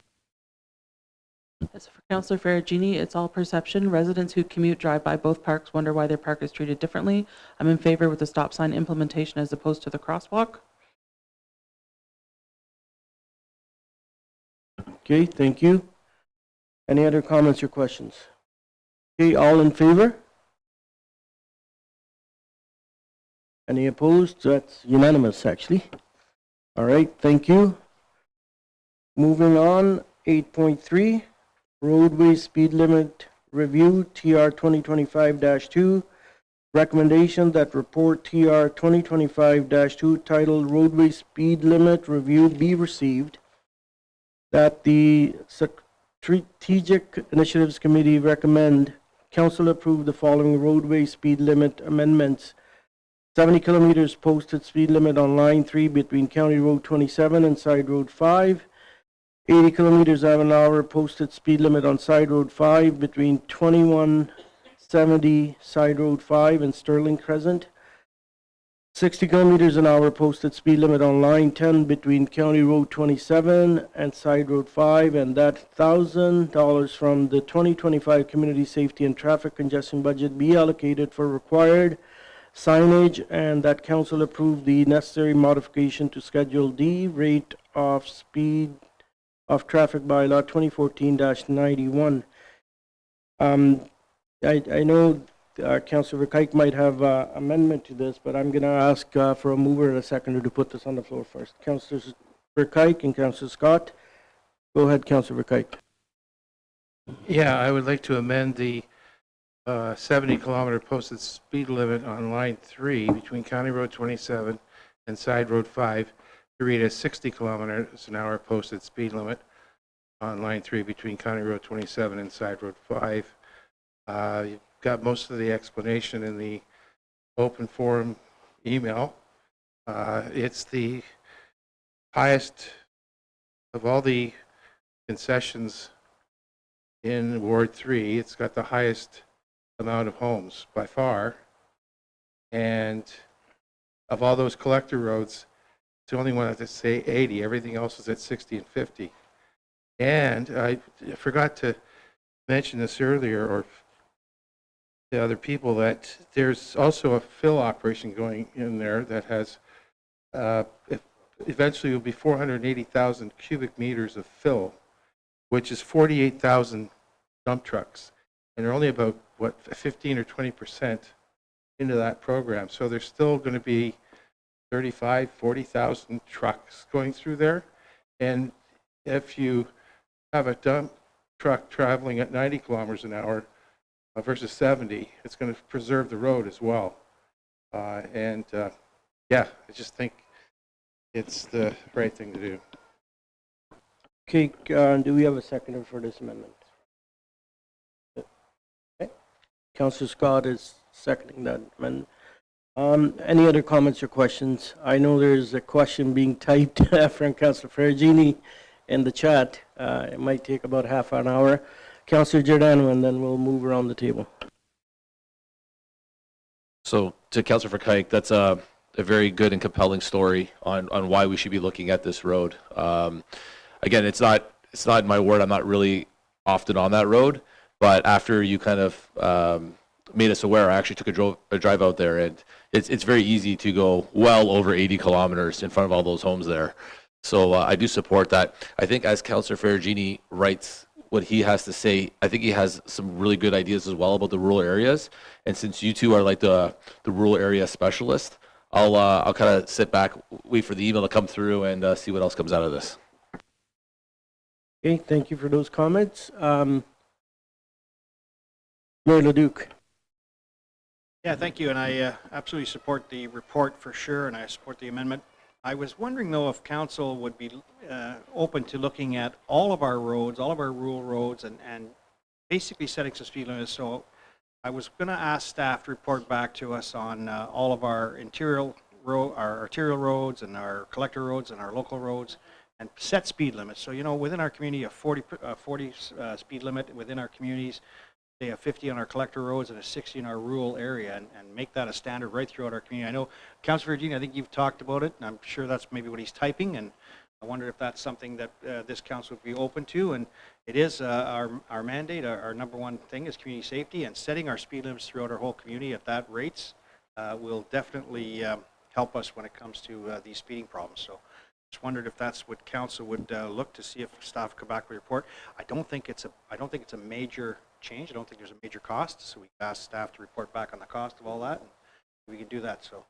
Yes, for Councillor Ferragini, it's all perception. Residents who commute, drive by both parks wonder why their park is treated differently. I'm in favor with the stop sign implementation as opposed to the crosswalk. Okay, thank you. Any other comments or questions? Okay, all in favor? Any opposed? That's unanimous, actually. All right, thank you. Moving on, 8.3, roadway speed limit review, TR 2025-2. Recommendation that report TR 2025-2 titled Roadway Speed Limit Review be received. That the Strategic Initiatives Committee recommend Council approve the following roadway speed limit amendments 70 kilometers posted speed limit on line 3 between County Road 27 and Side Road 5. 80 kilometers an hour posted speed limit on Side Road 5 between 2170 Side Road 5 and Sterling Crescent. 60 kilometers an hour posted speed limit on line 10 between County Road 27 and Side Road 5, and that $1,000 from the 2025 Community Safety and Traffic Congestion Budget be allocated for required signage, and that council approve the necessary modification to Schedule D rate of speed of traffic bylaw 2014-91. I know Councillor Verkuyk might have amendment to this, but I'm going to ask for a mover and a seconder to put this on the floor first. Councillor Verkuyk and Councillor Scott. Go ahead, Councillor Verkuyk. Yeah, I would like to amend the 70-kilometer posted speed limit on line 3 between County Road 27 and Side Road 5 to read as 60 kilometers an hour posted speed limit on line 3 between County Road 27 and Side Road 5. You've got most of the explanation in the open forum email. It's the highest of all the concessions in Ward 3. It's got the highest amount of homes by far, and of all those collector roads, it's the only one that say 80. Everything else is at 60 and 50. And I forgot to mention this earlier, or the other people, that there's also a fill operation going in there that has eventually will be 480,000 cubic meters of fill, which is 48,000 dump trucks, and they're only about 15 or 20% into that program. So there's still going to be 40,000 trucks going through there, and if you have a dump truck traveling at 90 kilometers an hour versus 70, it's going to preserve the road as well. Yeah, I just think it's the right thing to do. Okay, do we have a seconder for this amendment? Okay. Councillor Scott is seconding that amendment. Any other comments or questions? I know there's a question being typed from Councillor Ferragini in the chat. It might take about half an hour. Councillor Giordano, and then we'll move around the table. So to Councillor Verkuyk, that's a very good and compelling story on why we should be looking at this road. Again, it's not in my ward. I'm not really often on that road, but after you kind of made us aware, I actually took a drive out there, and it's very easy to go well over 80 kilometers in front of all those homes there. So I do support that. I think as Councillor Ferragini writes what he has to say, I think he has some really good ideas as well about the rural areas. And since you two are like the rural area specialist, I'll kind of sit back, wait for the email to come through, and see what else comes out of this. Okay, thank you for those comments. Mayor Leduc. Yeah, thank you, and I absolutely support the report for sure, and I support the amendment. I was wondering, though, if council would be open to looking at all of our roads, all of our rural roads, and basically setting some speed limits. So I was going to ask staff to report back to us on all of our our arterial roads and our collector roads and our local roads, and set speed limits. So, you know, within our community, a 40 speed limit within our communities, say a 50 on our collector roads and a 60 in our rural area, and make that a standard right throughout our community. I know, Councillor Virginia, I think you've talked about it, and I'm sure that's maybe what he's typing, and I wonder if that's something that this council would be open to. And it is our mandate, our number one thing is community safety, and setting our speed limits throughout our whole community at that rates will definitely help us when it comes to these speeding problems. So just wondered if that's what council would look to see if staff come back with a report. I don't think it's a major change. I don't think there's a major cost, so we asked staff to report back on the cost of all that, and we can do that. So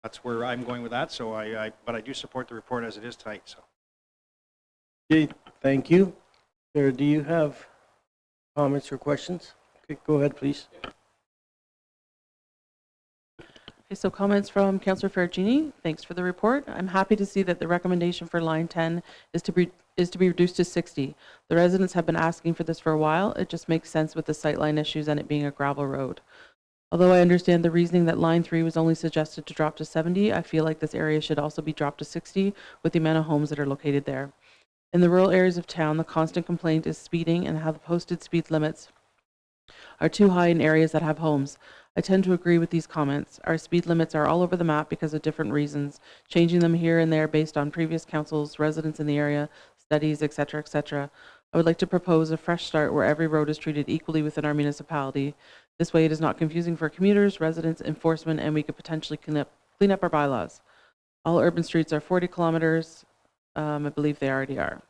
that's where I'm going with that. So but I do support the report as it is tonight. So Okay, thank you. Sir, do you have comments or questions? Okay, go ahead, please. Okay, so comments from Councillor Ferragini. Thanks for the report. I'm happy to see that the recommendation for line 10 is to be reduced to 60. The residents have been asking for this for a while. It just makes sense with the sightline issues and it being a gravel road. Although I understand the reasoning that line 3 was only suggested to drop to 70, I feel like this area should also be dropped to 60 with the amount of homes that are located there. In the rural areas of town, the constant complaint is speeding and how the posted speed limits are too high in areas that have homes. I tend to agree with these comments. Our speed limits are all over the map because of different reasons, changing them here and there based on previous councils, residents in the area, studies, etc., etc. I would like to propose a fresh start where every road is treated equally within our municipality. This way it is not confusing for commuters, residents, enforcement, and we could potentially clean up our bylaws. All urban streets are 40 kilometers. I believe they already are.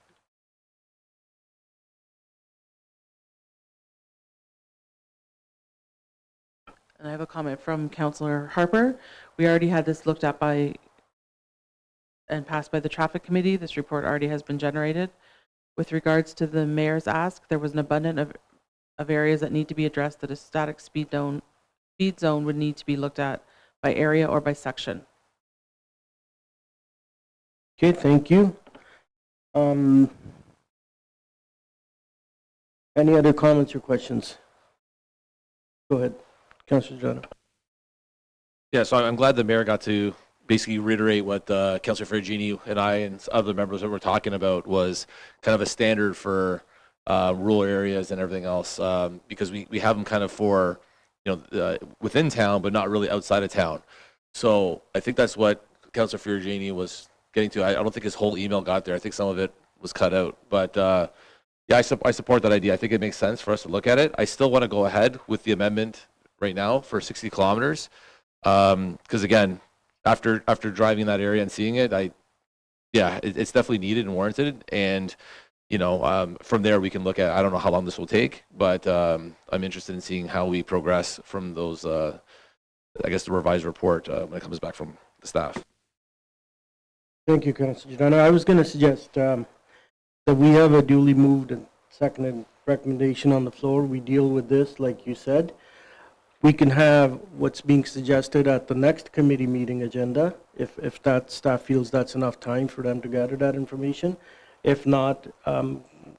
And I have a comment from Councillor Harper. We already had this looked at by and passed by the traffic committee. This report already has been generated. With regards to the mayor's ask, there was an abundance of areas that need to be addressed that a static speed zone would need to be looked at by area or by section. Okay, thank you. Any other comments or questions? Go ahead, Councillor Jordan. Yeah, so I'm glad the mayor got to basically reiterate what Councillor Ferragini and I and other members that were talking about was kind of a standard for rural areas and everything else, because we have them kind of for, within town, but not really outside of town. So I think that's what Councillor Ferragini was getting to. I don't think his whole email got there. I think some of it was cut out. But yeah, I support that idea. I think it makes sense for us to look at it. I still want to go ahead with the amendment right now for 60 kilometers. Because again, after driving that area and seeing it, it's definitely needed and warranted. And from there we can look at, I don't know how long this will take, but I'm interested in seeing how we progress from those, I guess the revised report when it comes back from the staff. Thank you, Councillor Giordano. I was going to suggest that we have a duly moved and seconded recommendation on the floor. We deal with this, like you said. We can have what's being suggested at the next committee meeting agenda, if that staff feels that's enough time for them to gather that information. If not,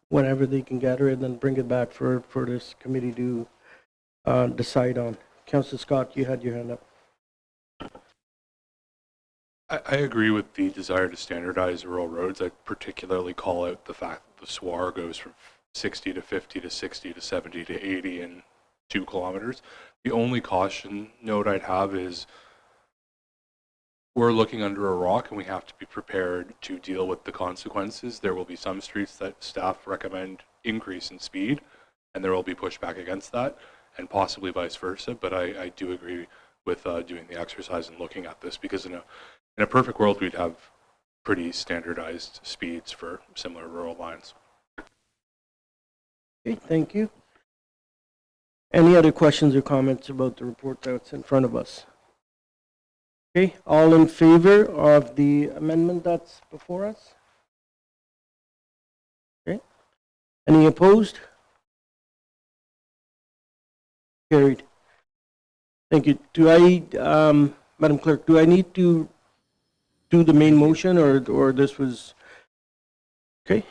whenever they can gather it, then bring it back for this committee to decide on. Councillor Scott, you had your hand up. I agree with the desire to standardize rural roads. I particularly call out the fact that the SWAR goes from 60 to 50 to 60 to 70 to 80 in 2 kilometers. The only caution note I'd have is we're looking under a rock and we have to be prepared to deal with the consequences. There will be some streets that staff recommend increase in speed and there will be pushback against that, and possibly vice versa. But I do agree with doing the exercise and looking at this, because in a perfect world we'd have pretty standardized speeds for similar rural lines. Okay, thank you. Any other questions or comments about the report that's in front of us? Okay, all in favor of the amendment that's before us? Okay. Any opposed? Carried. Thank you. Do I, Madam Clerk, do I need to do the main motion, or this was, okay?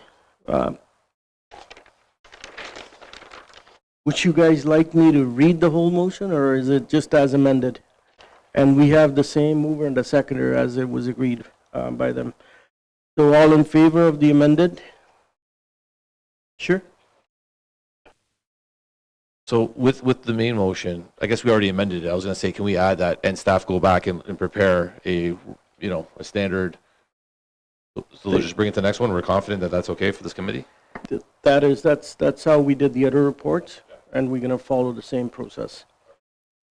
Would you guys like me to read the whole motion, or is it just as amended? And we have the same mover and the seconder as it was agreed by them. So all in favor of the amended? Sure. So with the main motion, I guess we already amended it. I was going to say, can we add that and staff go back and prepare a standard? So they'll just bring it to the next one. We're confident that that's okay for this committee. That's how we did the other reports, and we're going to follow the same process.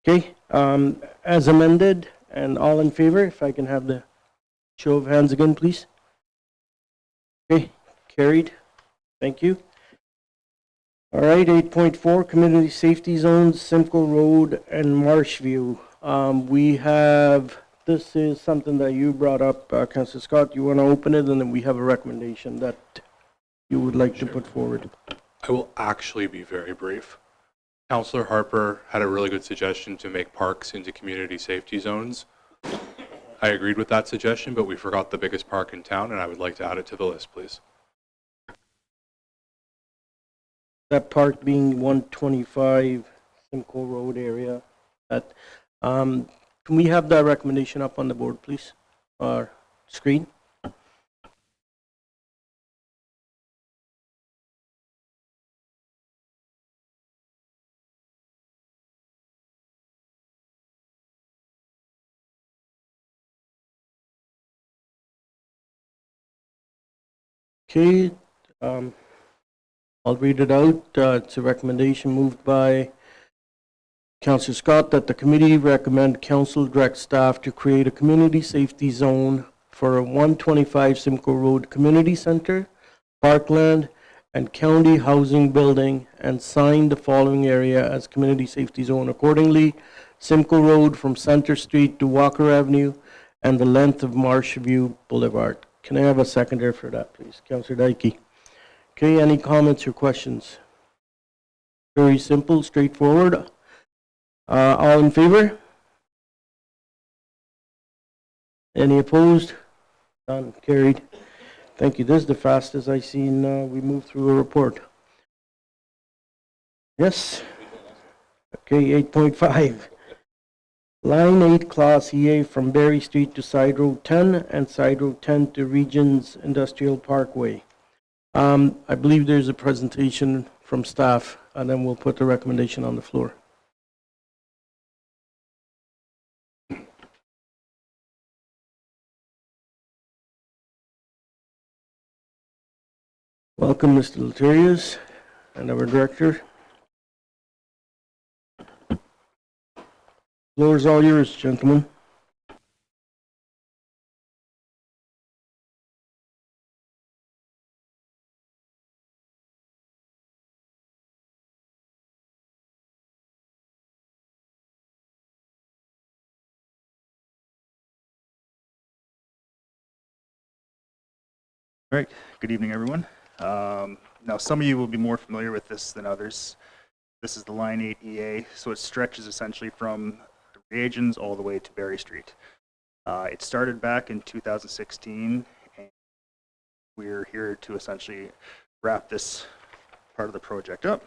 Okay, as amended, and all in favor, if I can have the show of hands again, please. Okay, carried. Thank you. All right, 8.4, Community Safety Zones, Simcoe Road and Marshview. We have, this is something that you brought up, Councillor Scott. You want to open it, and then we have a recommendation that you would like to put forward. I will actually be very brief. Councillor Harper had a really good suggestion to make parks into community safety zones. I agreed with that suggestion, but we forgot the biggest park in town, and I would like to add it to the list, please. That park being 125 Simcoe Road area. That, can we have that recommendation up on the board, please? Or screen? Okay, I'll read it out. It's a recommendation moved by Councillor Scott that the committee recommend council direct staff to create a community safety zone for a 125 Simcoe Road Community Center, Parkland, and County Housing Building, and sign the following area as community safety zone accordingly: Simcoe Road from Center Street to Walker Avenue, and the length of Marshview Boulevard. Can I have a seconder for that, please? Councillor Dykey. Okay, any comments or questions? Very simple, straightforward. All in favor? Any opposed? None, carried. Thank you. This is the fastest I've seen we move through a report. Yes? Okay, 8.5. Line 8 Class EA from Berry Street to Side Road 10 and Side Road 10 to Regions Industrial Parkway. I believe there's a presentation from staff, and then we'll put the recommendation on the floor. Welcome, Mr. Letarius, and our director. Floor is all yours, gentlemen. All right, good evening, everyone. Now, some of you will be more familiar with this than others. This is the Line 8 EA, so it stretches essentially from the Reagents all the way to Berry Street. It started back in 2016, and we're here to essentially wrap this part of the project up.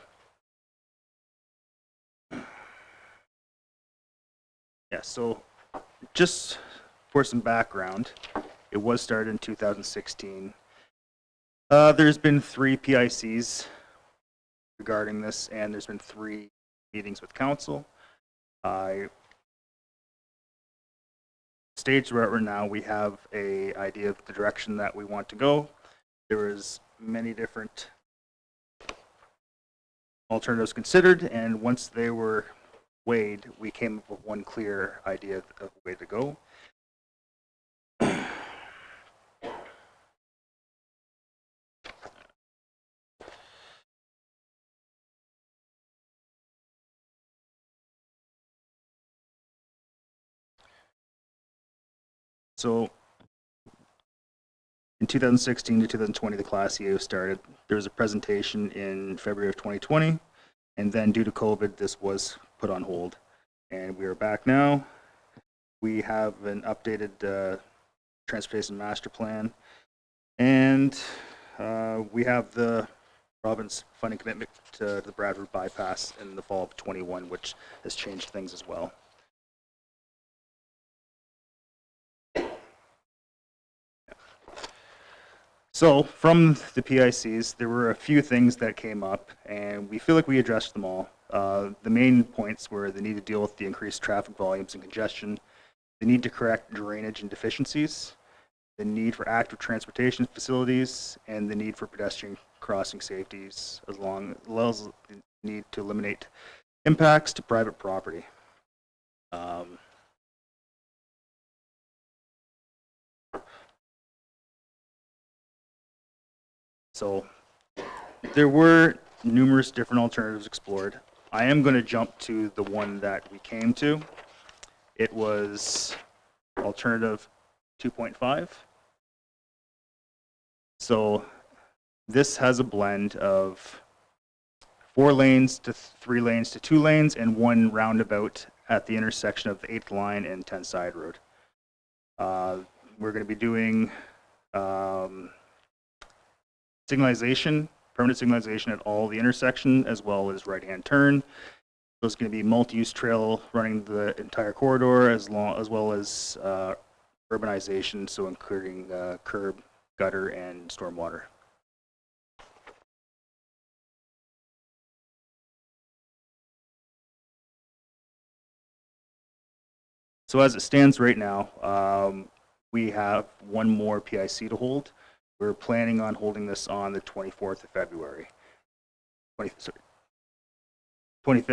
Yeah, so just for some background, it was started in 2016. There's been 3 PICs regarding this, and there's been 3 meetings with council. Stage where we're now, we have a idea of the direction that we want to go. There was many different alternatives considered, and once they were weighed, we came up with one clear idea of the way to go. So in 2016 to 2020, the Class EA was started. There was a presentation in February of 2020, and then due to COVID, this was put on hold. And we are back now. We have an updated transportation master plan, and we have the province funding commitment to the Bradford bypass in the fall of 21, which has changed things as well. So from the PICs, there were a few things that came up, and we feel like we addressed them all. The main points were the need to deal with the increased traffic volumes and congestion, the need to correct drainage and deficiencies, the need for active transportation facilities, and the need for pedestrian crossing safeties, as well as the need to eliminate impacts to private property. So there were numerous different alternatives explored. I am going to jump to the one that we came to. It was alternative 2.5. So this has a blend of 4 lanes to 3 lanes to 2 lanes and 1 roundabout at the intersection of the 8th line and 10 Side Road. We're going to be doing signalization, permanent signalization at all the intersection, as well as right-hand turn. There's going to be multi-use trail running the entire corridor as well as urbanization, so including curb, gutter, and stormwater. So as it stands right now, we have one more PIC to hold. We're planning on holding this on the 24th of February. 25th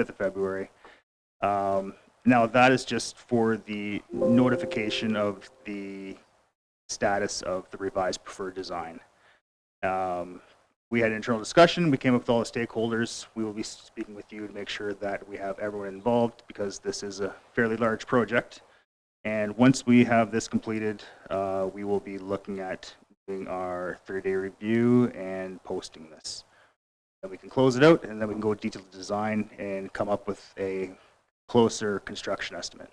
of February. Now that is just for the notification of the status of the revised preferred design. We had an internal discussion. We came up with all the stakeholders. We will be speaking with you to make sure that we have everyone involved because this is a fairly large project. And once we have this completed, we will be looking at doing our 30-day review and posting this. Then we can close it out, and then we can go detailed design and come up with a closer construction estimate.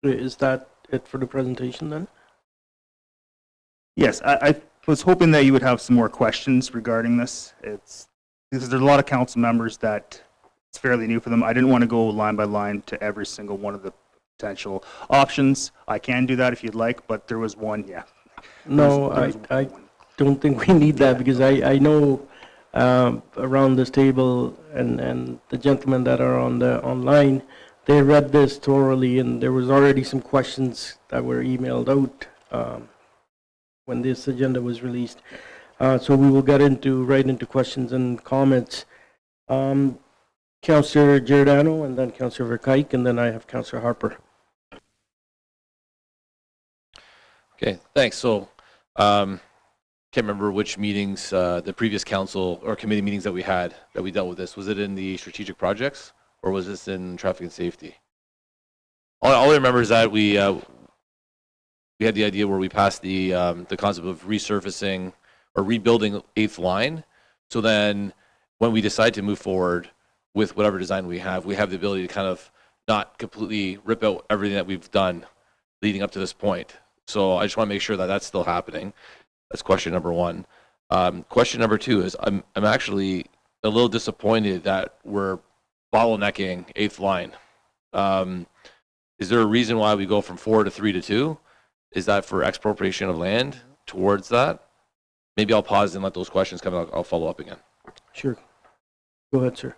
Is that it for the presentation then? Yes, I was hoping that you would have some more questions regarding this. It's because there's a lot of council members that it's fairly new for them. I didn't want to go line by line to every single one of the potential options. I can do that if you'd like, but there was one, yeah. No, I don't think we need that because I know around this table and the gentlemen that are on the online, they read this thoroughly and there was already some questions that were emailed out when this agenda was released. So we will get right into questions and comments. Councillor Giordano and then Councillor Verkuyk, and then I have Councillor Harper. Okay, thanks. So, can't remember which meetings, the previous council or committee meetings that we had that we dealt with this. Was it in the strategic projects or was this in traffic and safety? All I remember is that we had the idea where we passed the concept of resurfacing or rebuilding 8th line. So then when we decide to move forward with whatever design we have the ability to kind of not completely rip out everything that we've done leading up to this point. So I just want to make sure that that's still happening. That's question number one. Question number two is I'm actually a little disappointed that we're bottlenecking 8th line. Is there a reason why we go from 4 to 3 to 2? Is that for expropriation of land towards that? Maybe I'll pause and let those questions come and I'll follow up again. Sure. Go ahead, sir.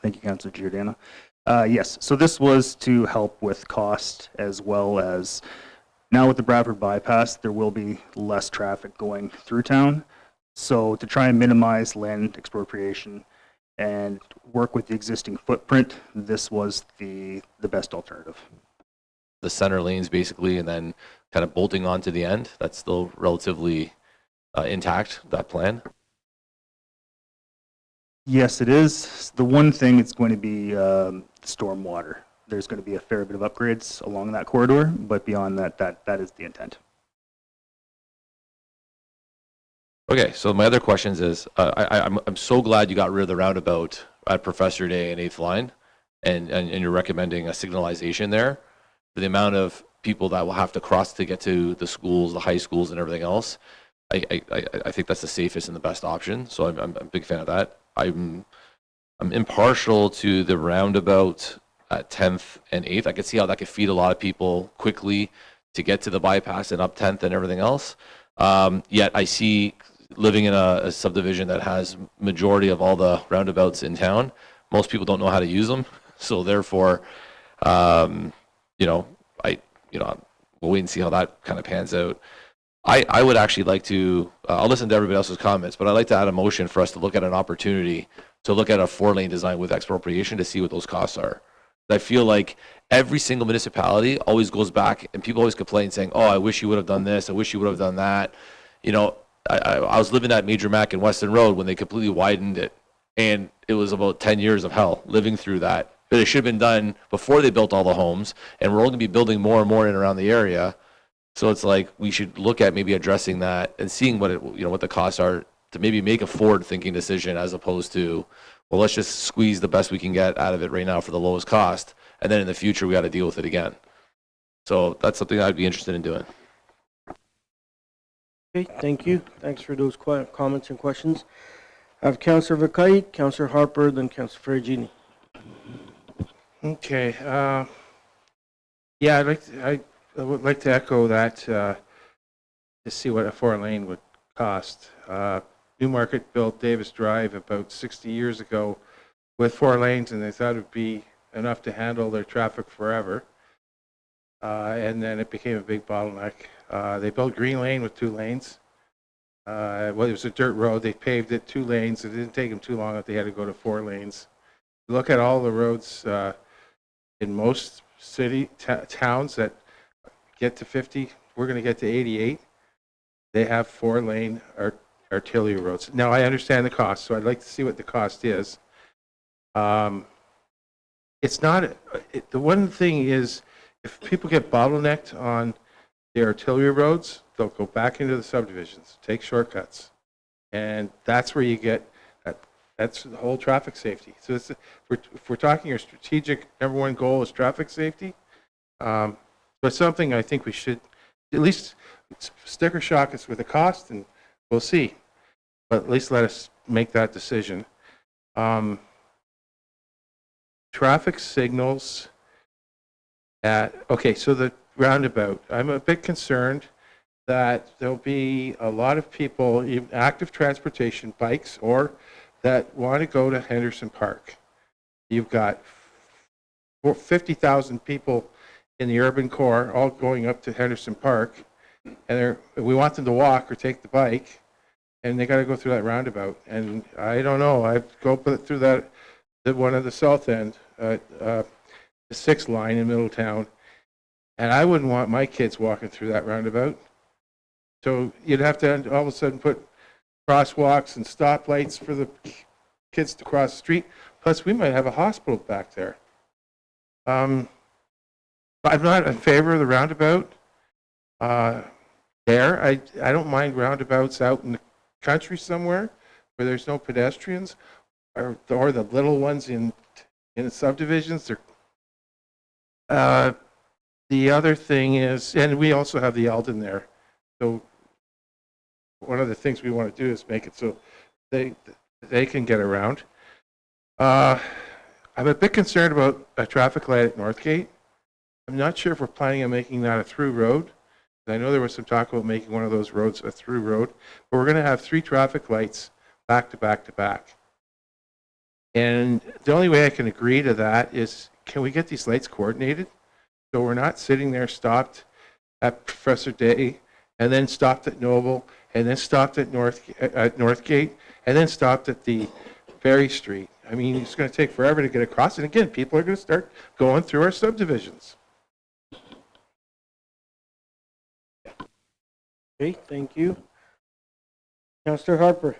Thank you, Councillor Giordano. Yes, so this was to help with cost as well as now with the Bradford bypass, there will be less traffic going through town. So to try and minimize land expropriation and work with the existing footprint, this was the best alternative. The center lanes basically, and then kind of bolting on to the end, that's still relatively intact, that plan? Yes, it is. The one thing it's going to be stormwater. There's going to be a fair bit of upgrades along that corridor, but beyond that, that is the intent. Okay, so my other questions is, I'm so glad you got rid of the roundabout at Professor Day and 8th line, and you're recommending a signalization there. For the amount of people that will have to cross to get to the schools, the high schools, and everything else, I think that's the safest and the best option. So I'm a big fan of that. I'm impartial to the roundabout at 10th and 8th. I could see how that could feed a lot of people quickly to get to the bypass and up 10th and everything else. Yet I see, living in a subdivision that has majority of all the roundabouts in town, most people don't know how to use them. So therefore, we'll wait and see how that kind of pans out. I would actually like to, I'll listen to everybody else's comments, but I'd like to add a motion for us to look at an opportunity to look at a 4-lane design with expropriation to see what those costs are. I feel like every single municipality always goes back and people always complain saying, oh, I wish you would have done this. I wish you would have done that. You know, I was living at Major Mac and Weston Road when they completely widened it. And it was about 10 years of hell living through that. But it should have been done before they built all the homes. And we're only going to be building more and more in and around the area. So it's like we should look at maybe addressing that and seeing what the costs are to maybe make a forward-thinking decision as opposed to, well, let's just squeeze the best we can get out of it right now for the lowest cost, and then in the future we got to deal with it again. So that's something I'd be interested in doing. Okay, thank you. Thanks for those comments and questions. I have Councillor Vakait, Councillor Harper, then Councillor Ferragini. Okay. Yeah, I would like to echo that to see what a 4-lane would cost. Newmarket built Davis Drive about 60 years ago with 4 lanes, and they thought it would be enough to handle their traffic forever. And then it became a big bottleneck. They built Green Lane with 2 lanes. Well, it was a dirt road. They paved it 2 lanes. It didn't take them too long that they had to go to 4 lanes. Look at all the roads in most towns that get to 50. We're going to get to 88. They have 4-lane arterial roads. Now, I understand the cost, so I'd like to see what the cost is. It's not, the one thing is, if people get bottlenecked on the arterial roads, they'll go back into the subdivisions, take shortcuts. And that's where you get, that's the whole traffic safety. So if we're talking our strategic #1 goal is traffic safety, but something I think we should at least sticker shock us with the cost, and we'll see. But at least let us make that decision. Traffic signals okay, so the roundabout, I'm a bit concerned that there'll be a lot of people in active transportation, bikes, or that want to go to Henderson Park. You've got 50,000 people in the urban core all going up to Henderson Park, and we want them to walk or take the bike, and they got to go through that roundabout. And I don't know, I go through that, one of the south end, the 6th line in Middletown, and I wouldn't want my kids walking through that roundabout. So you'd have to all of a sudden put crosswalks and stoplights for the kids to cross the street. Plus, we might have a hospital back there. I'm not in favor of the roundabout there. I don't mind roundabouts out in the country somewhere where there's no pedestrians, or the little ones in the subdivisions. The other thing is, and we also have the Eldon there. So one of the things we want to do is make it so they can get around. I'm a bit concerned about a traffic light at Northgate. I'm not sure if we're planning on making that a through road. I know there was some talk about making one of those roads a through road, but we're going to have 3 traffic lights back to back to back. And the only way I can agree to that is, can we get these lights coordinated? So we're not sitting there stopped at Professor Day, and then stopped at Noble, and then stopped at Northgate, and then stopped at the Ferry Street. I mean, it's going to take forever to get across. And again, people are going to start going through our subdivisions. Okay, thank you. Councillor Harper.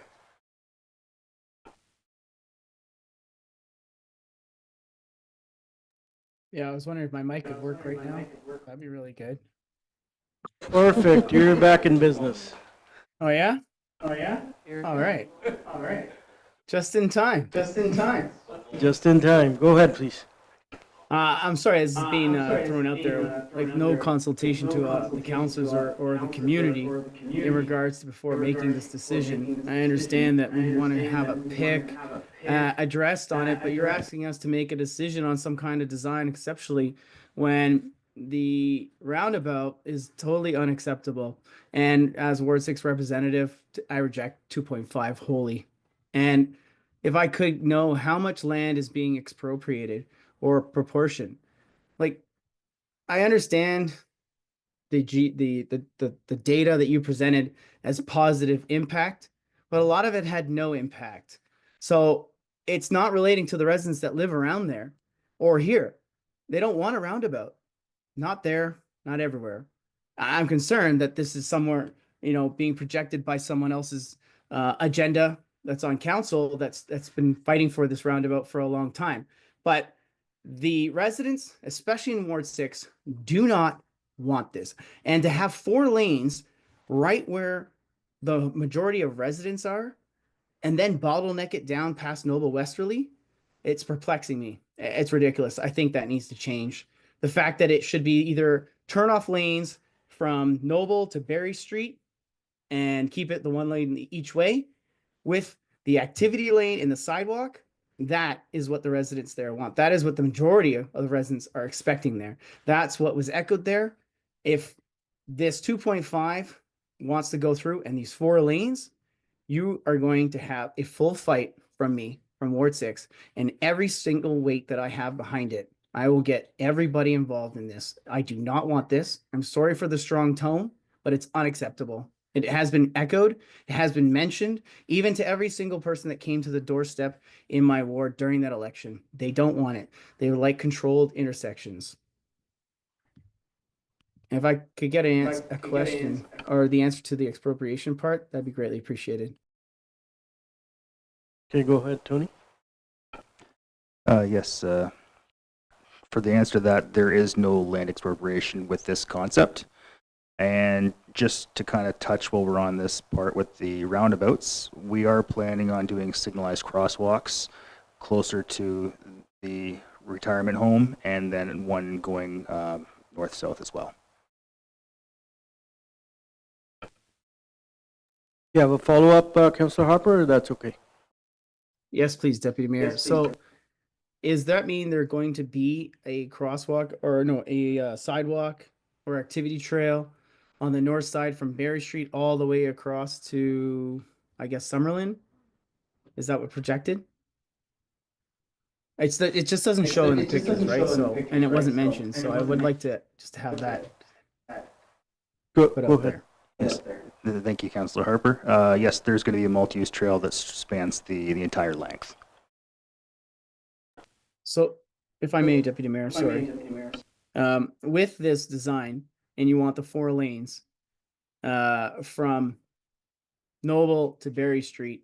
Yeah, I was wondering if my mic could work right now. That'd be really good. Perfect. You're back in business. Oh yeah? Oh yeah? All right. All right. Just in time. Just in time. Just in time. Go ahead, please. I'm sorry, this is being thrown out there, like no consultation to the councils or the community in regards to before making this decision. I understand that we want to have a pick addressed on it, but you're asking us to make a decision on some kind of design conceptually when the roundabout is totally unacceptable. And as Ward 6 representative, I reject 2.5 wholly. And if I could know how much land is being expropriated or proportion, like I understand the data that you presented as positive impact, but a lot of it had no impact. So it's not relating to the residents that live around there or here. They don't want a roundabout. Not there, not everywhere. I'm concerned that this is somewhere, being projected by someone else's agenda that's on council that's been fighting for this roundabout for a long time. But the residents, especially in Ward 6, do not want this. And to have 4 lanes right where the majority of residents are, and then bottleneck it down past Noble Westerly, it's perplexing me. It's ridiculous. I think that needs to change. The fact that it should be either turn off lanes from Noble to Berry Street and keep it the one lane each way with the activity lane in the sidewalk. That is what the residents there want. That is what the majority of the residents are expecting there. That's what was echoed there. If this 2.5 wants to go through and these 4 lanes, you are going to have a full fight from me from Ward 6 and every single weight that I have behind it. I will get everybody involved in this. I do not want this. I'm sorry for the strong tone, but it's unacceptable. It has been echoed. It has been mentioned, even to every single person that came to the doorstep in my ward during that election. They don't want it. They would like controlled intersections. If I could get a question or the answer to the expropriation part, that'd be greatly appreciated. Okay, go ahead, Tony. Yes, for the answer to that, there is no land expropriation with this concept. And just to kind of touch while we're on this part with the roundabouts, we are planning on doing signalized crosswalks closer to the retirement home and then one going north-south as well. You have a follow-up, Councillor Harper, or that's okay? Yes, please, Deputy Mayor. So is that mean there going to be a crosswalk or no, a sidewalk or activity trail on the north side from Berry Street all the way across to, I guess, Summerlin? Is that what projected? It just doesn't show in the pictures, right? So, and it wasn't mentioned, so I would like to just have that Go put ahead. up there. Yes. Thank you, Councillor Harper. Yes, there's going to be a multi-use trail that spans the entire length. So, if I may, Deputy Mayor, sorry. With this design, and you want the 4 lanes from Noble to Berry Street,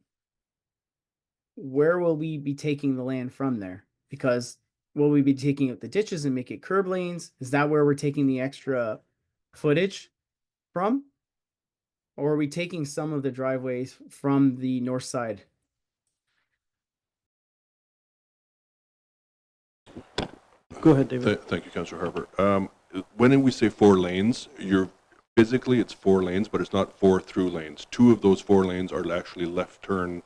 where will we be taking the land from there? Because will we be taking out the ditches and make it curb lanes? Is that where we're taking the extra footage from? Or are we taking some of the driveways from the north side? Go ahead, David. Thank you, Councillor Harper. When we say 4 lanes, physically it's 4 lanes, but it's not 4 through lanes. 2 of those 4 lanes are actually left turn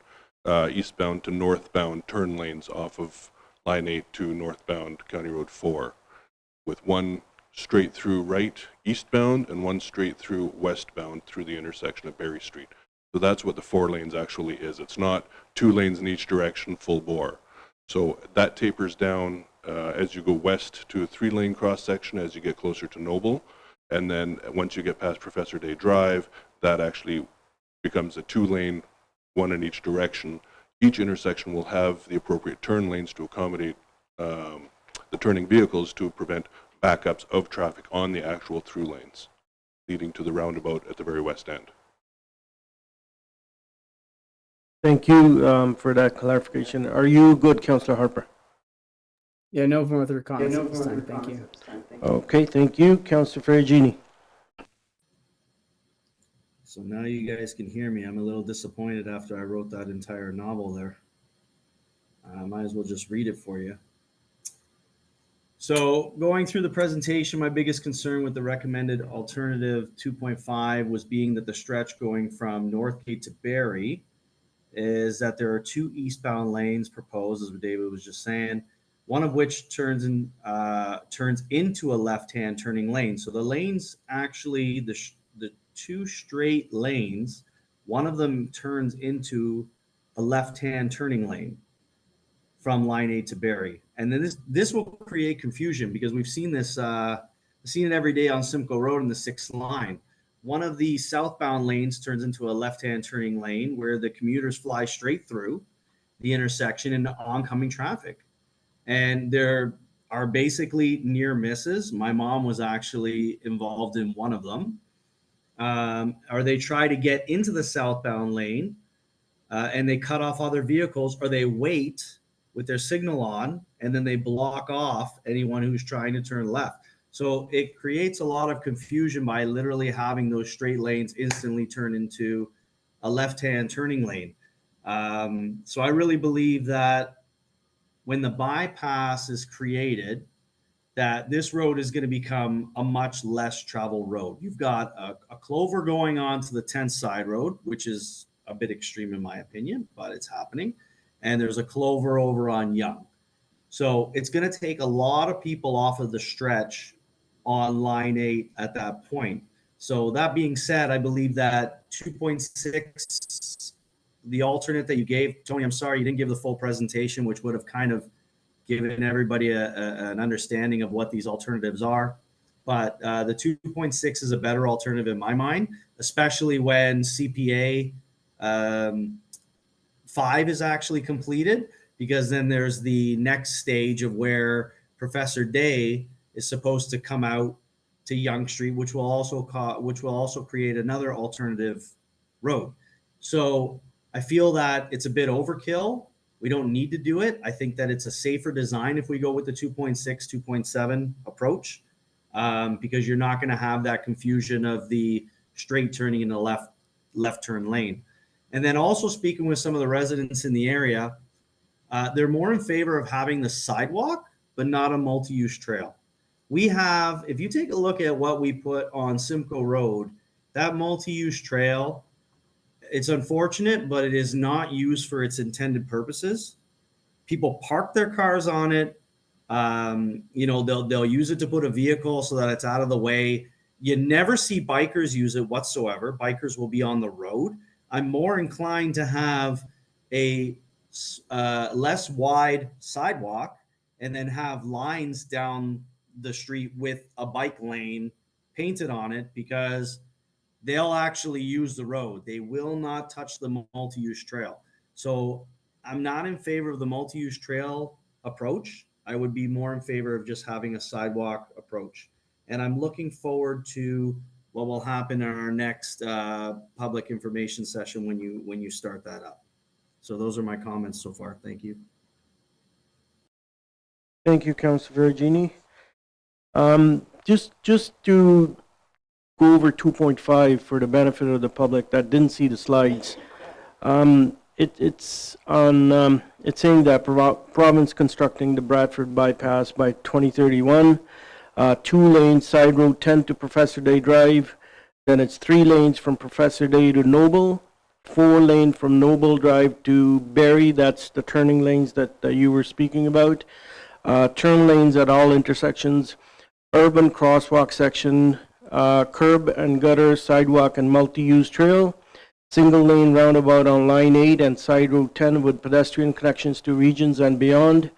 eastbound to northbound turn lanes off of Line 8 to northbound County Road 4, with 1 straight through right eastbound and 1 straight through westbound through the intersection of Berry Street. So that's what the 4 lanes actually is. It's not 2 lanes in each direction full bore. So that tapers down as you go west to a 3-lane cross section as you get closer to Noble, and then once you get past Professor Day Drive, that actually becomes a 2-lane, 1 in each direction. Each intersection will have the appropriate turn lanes to accommodate the turning vehicles to prevent backups of traffic on the actual through lanes, leading to the roundabout at the very west end. Thank you for that clarification. Are you good, Councillor Harper? Yeah, no further comments at this time. Thank you. Okay, thank you. Councillor Ferragini. So now you guys can hear me. I'm a little disappointed after I wrote that entire novel there. Might as well just read it for you. So going through the presentation, my biggest concern with the recommended alternative 2.5 was being that the stretch going from Northgate to Barrie is that there are 2 eastbound lanes proposed, as David was just saying, one of which turns into a left-hand turning lane. So the lanes actually, the 2 straight lanes, one of them turns into a left-hand turning lane from Line 8 to Barrie. And then this will create confusion because we've seen this, seen it every day on Simcoe Road in the 6th line. One of the southbound lanes turns into a left-hand turning lane where the commuters fly straight through the intersection into oncoming traffic. And there are basically near misses. My mom was actually involved in one of them. Or they try to get into the southbound lane and they cut off other vehicles, or they wait with their signal on and then they block off anyone who's trying to turn left. So it creates a lot of confusion by literally having those straight lanes instantly turn into a left-hand turning lane. So I really believe that when the bypass is created, that this road is going to become a much less traveled road. You've got a clover going on to the 10th side road, which is a bit extreme in my opinion, but it's happening. And there's a clover over on Yonge. So it's going to take a lot of people off of the stretch on line 8 at that point. So that being said, I believe that 2.6, the alternate that you gave, Tony, I'm sorry, you didn't give the full presentation, which would have kind of given everybody an understanding of what these alternatives are. But the 2.6 is a better alternative in my mind, especially when CPA 5 is actually completed, because then there's the next stage of where Professor Day is supposed to come out to Yonge Street, which will also create another alternative road. So I feel that it's a bit overkill. We don't need to do it. I think that it's a safer design if we go with the 2.6, 2.7 approach, because you're not going to have that confusion of the straight turning in the left turn lane. And then also speaking with some of the residents in the area, they're more in favor of having the sidewalk, but not a multi-use trail. We have, if you take a look at what we put on Simcoe Road, that multi-use trail, it's unfortunate, but it is not used for its intended purposes. People park their cars on it. They'll use it to put a vehicle so that it's out of the way. You never see bikers use it whatsoever. Bikers will be on the road. I'm more inclined to have a less wide sidewalk and then have lines down the street with a bike lane painted on it, because they'll actually use the road. They will not touch the multi-use trail. So I'm not in favor of the multi-use trail approach. I would be more in favor of just having a sidewalk approach. And I'm looking forward to what will happen in our next public information session when you start that up. So those are my comments so far. Thank you. Thank you, Councillor Virginie. Just to go over 2.5 for the benefit of the public that didn't see the slides. It's saying that province constructing the Bradford bypass by 2031, 2 lanes side road 10 to Professor Day Drive, then it's 3 lanes from Professor Day to Noble, 4 lane from Noble Drive to Barrie. That's the turning lanes that you were speaking about. Turn lanes at all intersections, urban crosswalk section, curb and gutter, sidewalk and multi-use trail, single lane roundabout on line 8 and side road 10 with pedestrian connections to regions and beyond,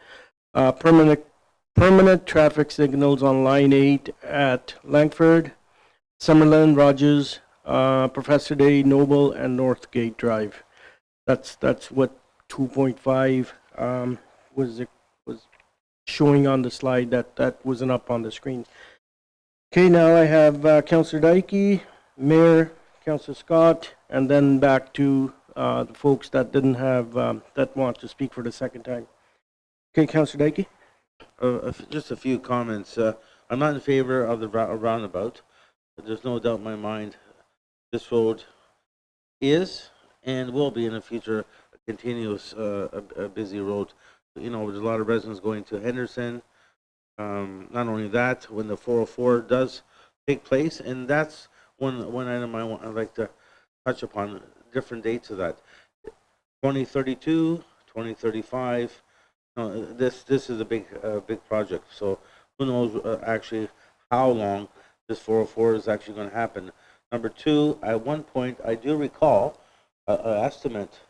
permanent traffic signals on line 8 at Langford, Summerland, Rogers, Professor Day, Noble, and Northgate Drive. That's what 2.5 was showing on the slide. That wasn't up on the screen. Okay, now I have Councillor Dike, Mayor, Councillor Scott, and then back to the folks that didn't have that want to speak for the second time. Okay, Councillor Dike. Just a few comments. I'm not in favor of the roundabout. There's no doubt in my mind this road is and will be in the future a continuous a busy road. There's a lot of residents going to Henderson. Not only that, when the 404 does take place, and that's one item I'd like to touch upon, different dates of that. 2032, 2035. This is a big project. So who knows actually how long this 404 is actually going to happen. Number 2, at one point I do recall an estimate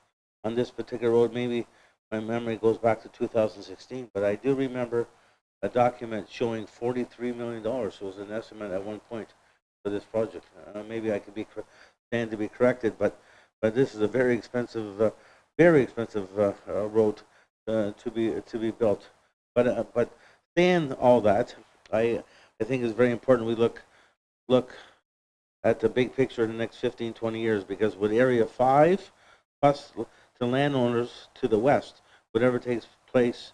on this particular road. Maybe my memory goes back to 2016, but I do remember a document showing $43 million. So it was an estimate at one point for this project. Maybe I could stand to be corrected, but this is a very expensive road to be built. But saying all that, I think it's very important we look at the big picture in the next 15, 20 years, because with Area 5 plus the landowners to the west, whatever takes place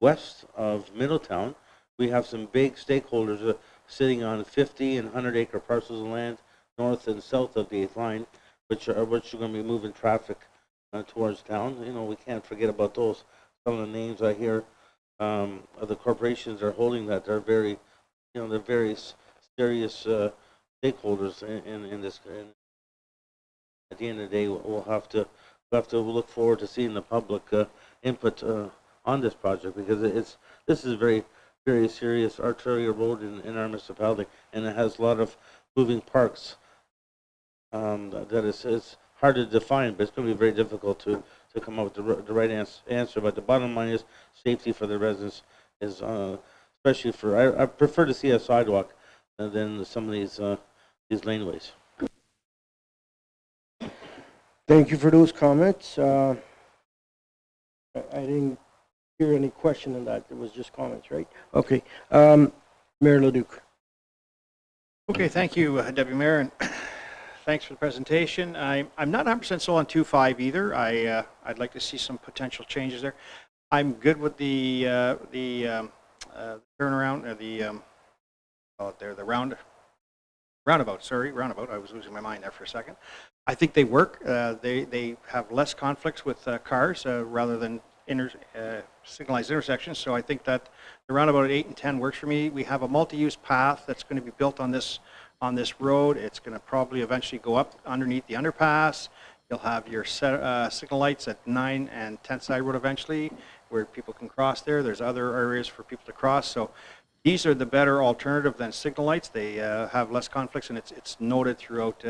west of Middletown, we have some big stakeholders sitting on 50 and 100-acre parcels of land north and south of the 8th line, which are going to be moving traffic towards town. We can't forget about those. Some of the names I hear of the corporations are holding that. They're very, they're very serious stakeholders in this. And at the end of the day, we'll have to look forward to seeing the public input on this project, because this is a very, very serious arterial road in our municipality, and it has a lot of moving parts. That it's hard to define, but it's going to be very difficult to come up with the right answer. But the bottom line is safety for the residents is, especially for, I prefer to see a sidewalk than some of these laneways. Thank you for those comments. I didn't hear any question in that. It was just comments, right? Okay. Mayor Leduc. Okay, thank you, Deputy Mayor, and thanks for the presentation. I'm not 100% sold on 2.5 either. I'd like to see some potential changes there. I'm good with the turnaround, or the roundabout. Sorry, roundabout. I was losing my mind there for a second. I think they work. They have less conflicts with cars rather than signalized intersections. So I think that the roundabout at 8 and 10 works for me. We have a multi-use path that's going to be built on this road. It's going to probably eventually go up underneath the underpass. You'll have your signal lights at 9 and 10th Side Road eventually, where people can cross there. There's other areas for people to cross. So these are the better alternative than signal lights. They have less conflicts, and it's noted throughout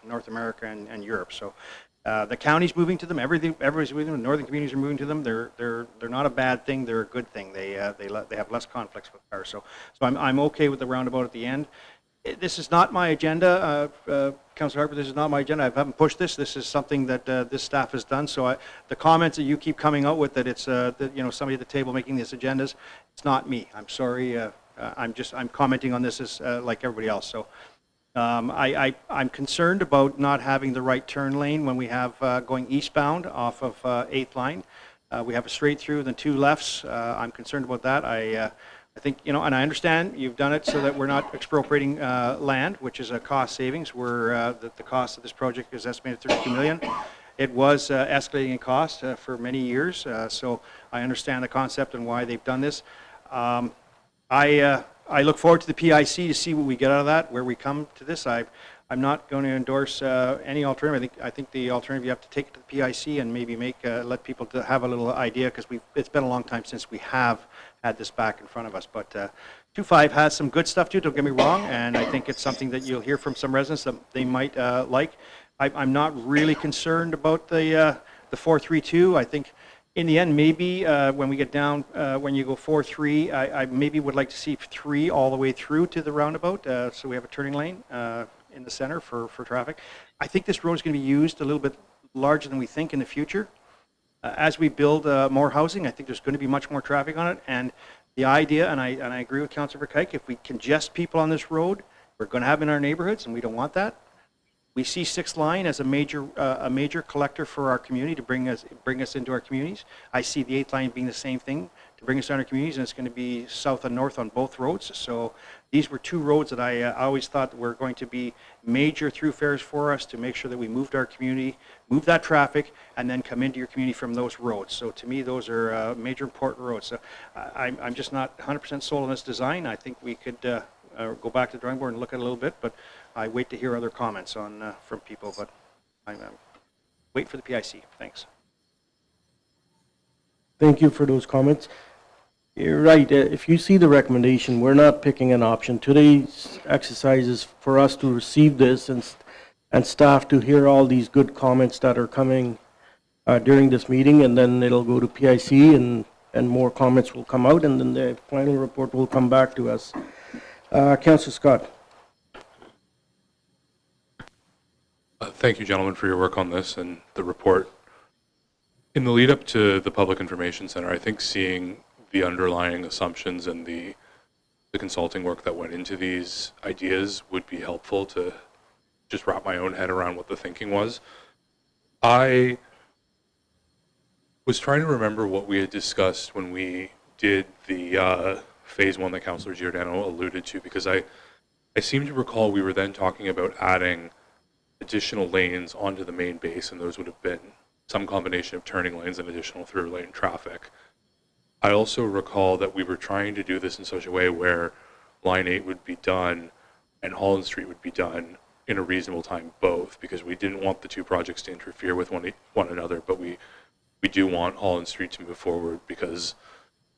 North America and Europe. So the county's moving to them. Everybody's moving to them. Northern communities are moving to them. They're not a bad thing. They're a good thing. They have less conflicts with cars. So I'm okay with the roundabout at the end. This is not my agenda, Councillor Harper. This is not my agenda. I haven't pushed this. This is something that this staff has done. So the comments that you keep coming out with, that it's somebody at the table making these agendas, it's not me. I'm sorry. I'm commenting on this as like everybody else. So I'm concerned about not having the right turn lane when we have going eastbound off of 8th line. We have a straight through and then 2 lefts. I'm concerned about that. I think, and I understand you've done it so that we're not expropriating land, which is a cost savings, where the cost of this project is estimated at $32 million. It was escalating in cost for many years, so I understand the concept and why they've done this. I look forward to the PIC to see what we get out of that, where we come to this. I'm not going to endorse any alternative. I think the alternative, you have to take it to the PIC and maybe let people to have a little idea, because it's been a long time since we have had this back in front of us. But 2.5 has some good stuff too, don't get me wrong, and I think it's something that you'll hear from some residents that they might like. I'm not really concerned about the 4.32. I think in the end, maybe when we get down, when you go 4.3, I maybe would like to see 3 all the way through to the roundabout, so we have a turning lane in the center for traffic. I think this road is going to be used a little bit larger than we think in the future. As we build more housing, I think there's going to be much more traffic on it. And the idea, and I agree with Councillor Verkuyk, if we congest people on this road, we're going to have in our neighborhoods, and we don't want that. We see 6th line as a major collector for our community to bring us into our communities. I see the 8th line being the same thing to bring us to our communities, and it's going to be south and north on both roads. So these were 2 roads that I always thought were going to be major thoroughfares for us to make sure that we moved our community, move that traffic, and then come into your community from those roads. So to me, those are major important roads. So I'm just not 100% sold on this design. I think we could go back to the drawing board and look at it a little bit, but I wait to hear other comments on from people. But I'm wait for the PIC. Thanks. Thank you for those comments. You're right. If you see the recommendation, we're not picking an option. Today's exercise is for us to receive this and staff to hear all these good comments that are coming during this meeting, and then it'll go to PIC and more comments will come out, and then the final report will come back to us. Councillor Scott. Thank you, gentlemen, for your work on this and the report. In the lead up to the Public Information Center, I think seeing the underlying assumptions and the consulting work that went into these ideas would be helpful to just wrap my own head around what the thinking was. I was trying to remember what we had discussed when we did the phase 1 that Councillor Giordano alluded to, because I seem to recall we were then talking about adding additional lanes onto the main base, and those would have been some combination of turning lanes and additional through lane traffic. I also recall that we were trying to do this in such a way where Line 8 would be done and Holland Street would be done in a reasonable time both, because we didn't want the two projects to interfere with one another, but we do want Holland Street to move forward, because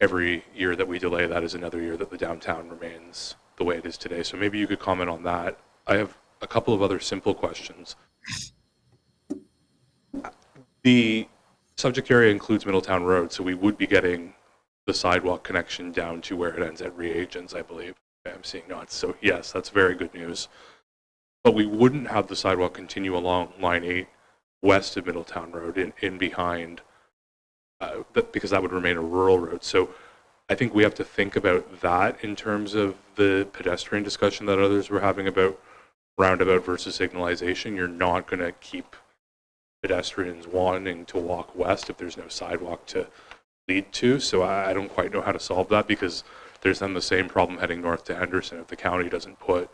every year that we delay that is another year that the downtown remains the way it is today. So maybe you could comment on that. I have a couple of other simple questions. The subject area includes Middletown Road, so we would be getting the sidewalk connection down to where it ends at Reagents, I believe. I'm seeing nods. So yes, that's very good news. But we wouldn't have the sidewalk continue along Line 8 west of Middletown Road in behind, because that would remain a rural road. So I think we have to think about that in terms of the pedestrian discussion that others were having about roundabout versus signalization. You're not going to keep pedestrians wanting to walk west if there's no sidewalk to lead to. So I don't quite know how to solve that, because there's then the same problem heading north to Henderson. If the county doesn't put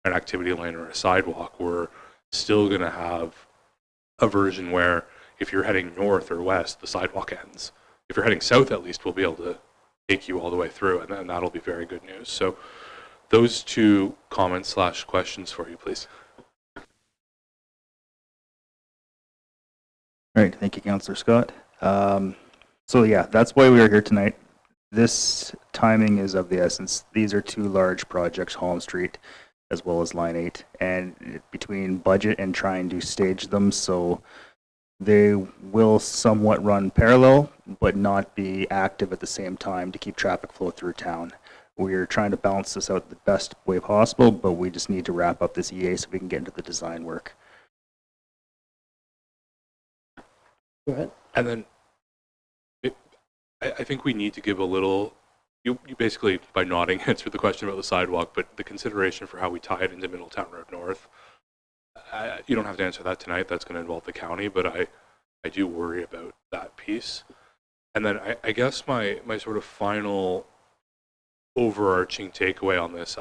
an activity lane or a sidewalk, we're still going to have a version where if you're heading north or west, the sidewalk ends. If you're heading south, at least we'll be able to take you all the way through, and then that'll be very good news. So those two comments / questions for you, please. All right, thank you, Councillor Scott. So yeah, that's why we are here tonight. This timing is of the essence. These are two large projects, Holland Street as well as Line 8, and between budget and trying to stage them so they will somewhat run parallel but not be active at the same time to keep traffic flow through town. We're trying to balance this out the best way possible, but we just need to wrap up this EA so we can get into the design work. Go ahead. And then I think we need to give a little, you basically, by nodding, answered the question about the sidewalk, but the consideration for how we tie it into Middletown Road North. You don't have to answer that tonight. That's going to involve the county, but I do worry about that piece. And then I guess my sort of final overarching takeaway on this,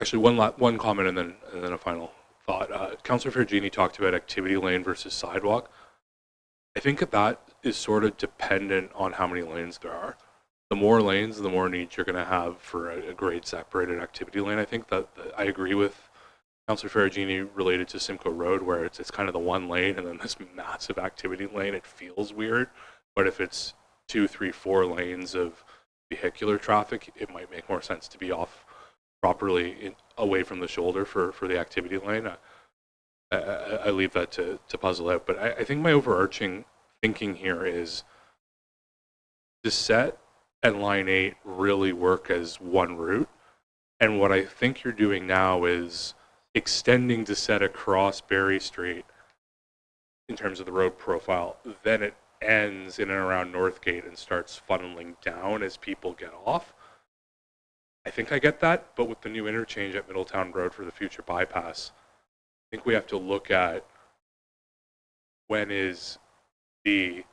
actually one comment and then a final thought. Councillor Fergini talked about activity lane versus sidewalk. I think that is sort of dependent on how many lanes there are. The more lanes, the more need you're going to have for a grade separated activity lane. I think that I agree with Councillor Ferragini related to Simcoe Road, where it's kind of the one lane and then this massive activity lane. It feels weird, but if it's 2, 3, 4 lanes of vehicular traffic, it might make more sense to be off properly away from the shoulder for the activity lane. I leave that to puzzle out, but I think my overarching thinking here is Dissette and Line 8 really work as one route, and what I think you're doing now is extending Dissette across Berry Street in terms of the road profile. Then it ends in and around Northgate and starts funneling down as people get off. I think I get that, but with the new interchange at Middletown Road for the future bypass, I think we have to look at when is the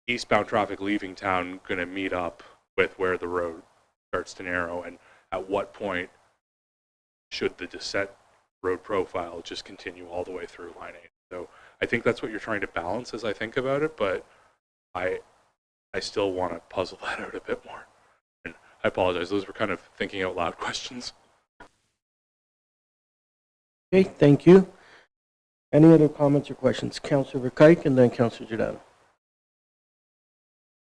eastbound traffic leaving town going to meet up with where the road starts to narrow, and at what point should the Dissette road profile just continue all the way through Line 8. So I think that's what you're trying to balance as I think about it, but I still want to puzzle that out a bit more. And I apologize, those were kind of thinking out loud questions. Okay, thank you. Any other comments or questions? Councillor Verkuyk and then Councillor Giordano.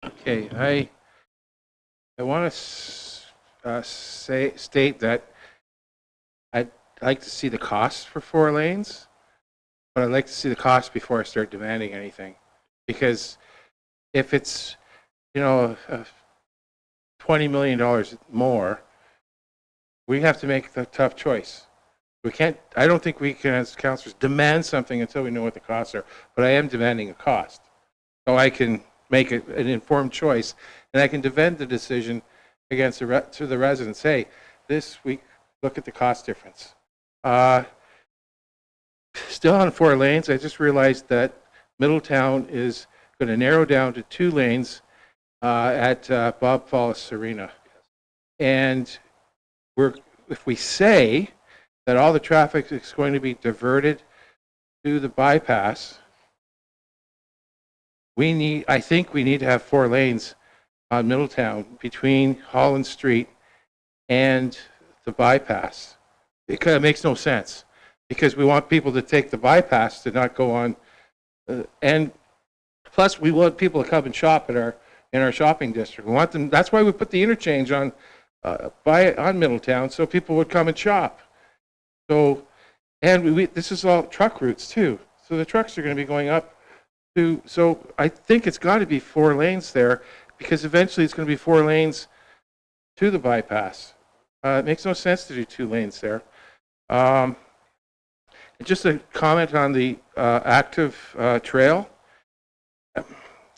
Okay, I want to state that I'd like to see the cost for 4 lanes, but I'd like to see the cost before I start demanding anything. Because if it's, $20 million more, we have to make the tough choice. I don't think we can, as councillors, demand something until we know what the costs are, but I am demanding a cost. So I can make an informed choice, and I can defend the decision against to the residents. Hey, this week, look at the cost difference. Still on 4 lanes, I just realized that Middletown is going to narrow down to 2 lanes at Bob Fallis Arena. And if we say that all the traffic is going to be diverted to the bypass, I think we need to have 4 lanes on Middletown between Holland Street and the bypass. It kind of makes no sense because we want people to take the bypass to not go on. And plus, we want people to come and shop in our shopping district. We want them. That's why we put the interchange on Middletown, so people would come and shop. So, and this is all truck routes too. So the trucks are going to be going up to. So I think it's got to be 4 lanes there because eventually it's going to be 4 lanes to the bypass. It makes no sense to do 2 lanes there. Just a comment on the active trail.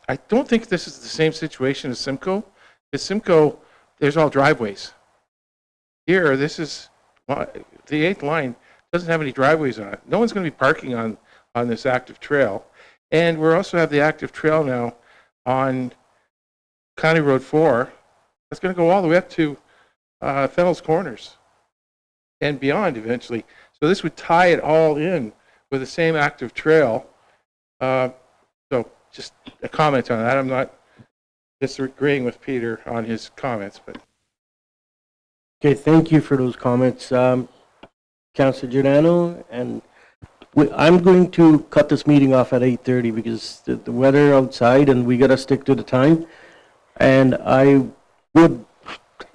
I don't think this is the same situation as Simcoe. At Simcoe, there's all driveways. Here, this is the 8th line doesn't have any driveways on it. No one's going to be parking on this active trail. And we also have the active trail now on County Road 4. That's going to go all the way up to Fennel's Corners and beyond eventually. So this would tie it all in with the same active trail. So just a comment on that. I'm not disagreeing with Peter on his comments, but. Okay, thank you for those comments, Councillor Giordano, and I'm going to cut this meeting off at 8:30 because the weather outside and we got to stick to the time. And I would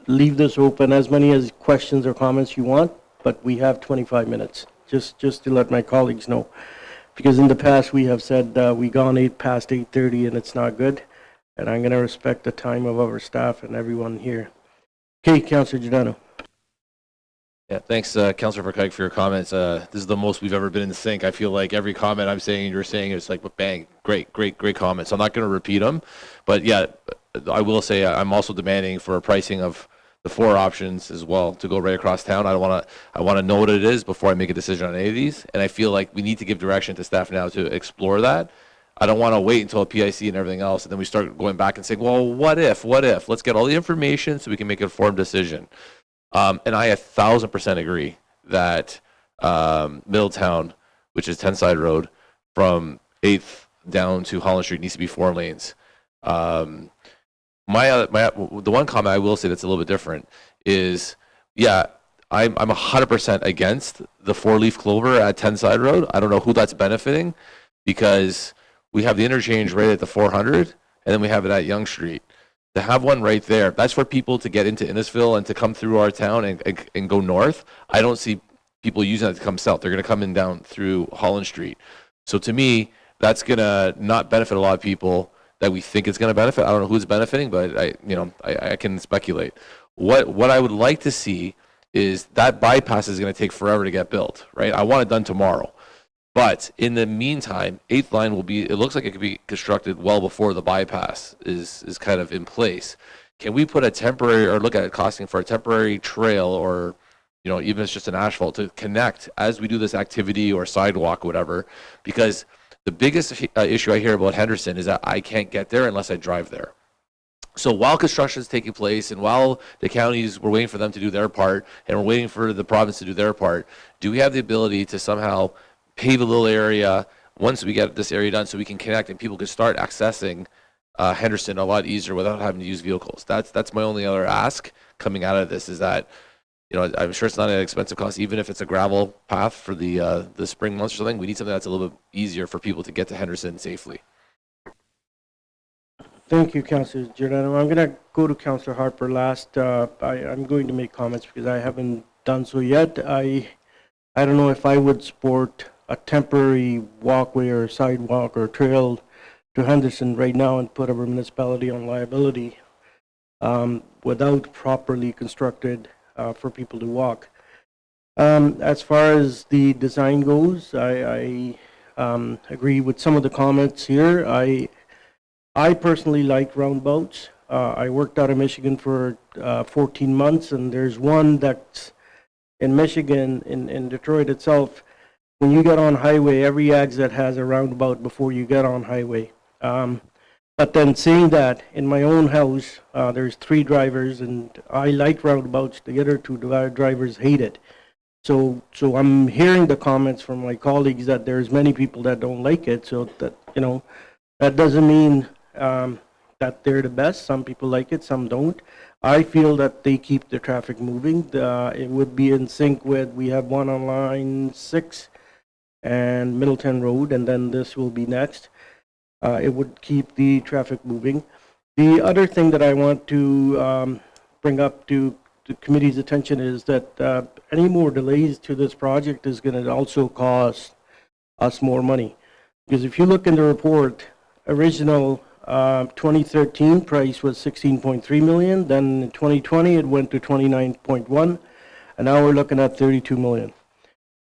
leave this open as many as questions or comments you want, but we have 25 minutes, just to let my colleagues know. Because in the past we have said we gone past 8:30 and it's not good. And I'm going to respect the time of our staff and everyone here. Okay, Councillor Giordano. Yeah, thanks, Councillor Verkuyk, for your comments. This is the most we've ever been in sync. I feel like every comment I'm saying and you're saying, it's like, bang, great comments. I'm not going to repeat them, but yeah, I will say I'm also demanding for a pricing of the 4 options as well to go right across town. I want to know what it is before I make a decision on any of these, and I feel like we need to give direction to staff now to explore that. I don't want to wait until a PIC and everything else, and then we start going back and saying, well, what if? Let's get all the information so we can make an informed decision. And I 1,000% agree that Middletown, which is Tenside Road, from 8th down to Holland Street needs to be 4 lanes. The one comment I will say that's a little bit different is, yeah, I'm 100% against the 4-leaf clover at Tenside Road. I don't know who that's benefiting because we have the interchange right at the 400, and then we have it at Yonge Street. To have one right there, that's for people to get into Innisfil and to come through our town and go north. I don't see people using that to come south. They're going to come in down through Holland Street. So to me, that's going to not benefit a lot of people that we think it's going to benefit. I don't know who's benefiting, but I can speculate. What I would like to see is that bypass is going to take forever to get built, right? I want it done tomorrow. But in the meantime, 8th line it looks like it could be constructed well before the bypass is kind of in place. Can we put a temporary, or look at it costing for a temporary trail, or, even if it's just an asphalt, to connect as we do this activity or sidewalk or whatever? Because the biggest issue I hear about Henderson is that I can't get there unless I drive there. So while construction is taking place and while the counties, we're waiting for them to do their part and we're waiting for the province to do their part, do we have the ability to somehow pave a little area once we get this area done so we can connect and people can start accessing Henderson a lot easier without having to use vehicles? That's my only other ask coming out of this, is that, I'm sure it's not an expensive cost, even if it's a gravel path for the spring months or something. We need something that's a little bit easier for people to get to Henderson safely. Thank you, Councillor Giordano. I'm going to go to Councillor Harper last. I'm going to make comments because I haven't done so yet. I don't know if I would support a temporary walkway or sidewalk or trail to Henderson right now and put our municipality on liability without properly constructed for people to walk. As far as the design goes, I agree with some of the comments here. I personally like roundabouts. I worked out of Michigan for 14 months, and there's one that's in Michigan, in Detroit itself. When you get on highway, every exit has a roundabout before you get on highway. But then saying that, in my own house, there's 3 drivers, and I like roundabouts. The other 2 drivers hate it. So I'm hearing the comments from my colleagues that there's many people that don't like it. So that, That doesn't mean that they're the best. Some people like it, some don't. I feel that they keep the traffic moving. It would be in sync with, we have one on line 6 and Middleton Road, and then this will be next. It would keep the traffic moving. The other thing that I want to bring up to the committee's attention is that any more delays to this project is going to also cost us more money. Because if you look in the report, original 2013 price was 16.3 million. Then in 2020 it went to 29.1, and now we're looking at 32 million.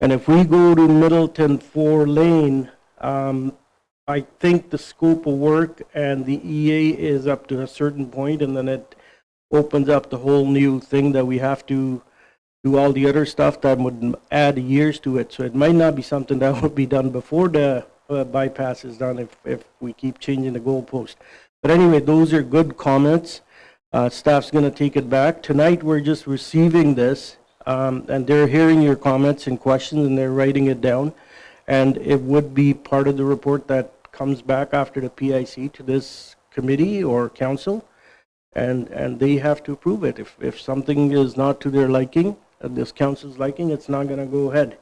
And if we go to Middleton 4 lane, I think the scope of work and the EA is up to a certain point, and then it opens up the whole new thing that we have to do all the other stuff that would add years to it. So it might not be something that would be done before the bypass is done if we keep changing the goalpost. But anyway, those are good comments. Staff's going to take it back. Tonight we're just receiving this, and they're hearing your comments and questions, and they're writing it down. And it would be part of the report that comes back after the PIC to this committee or council, and they have to approve it. If something is not to their liking, this council's liking, it's not going to go ahead.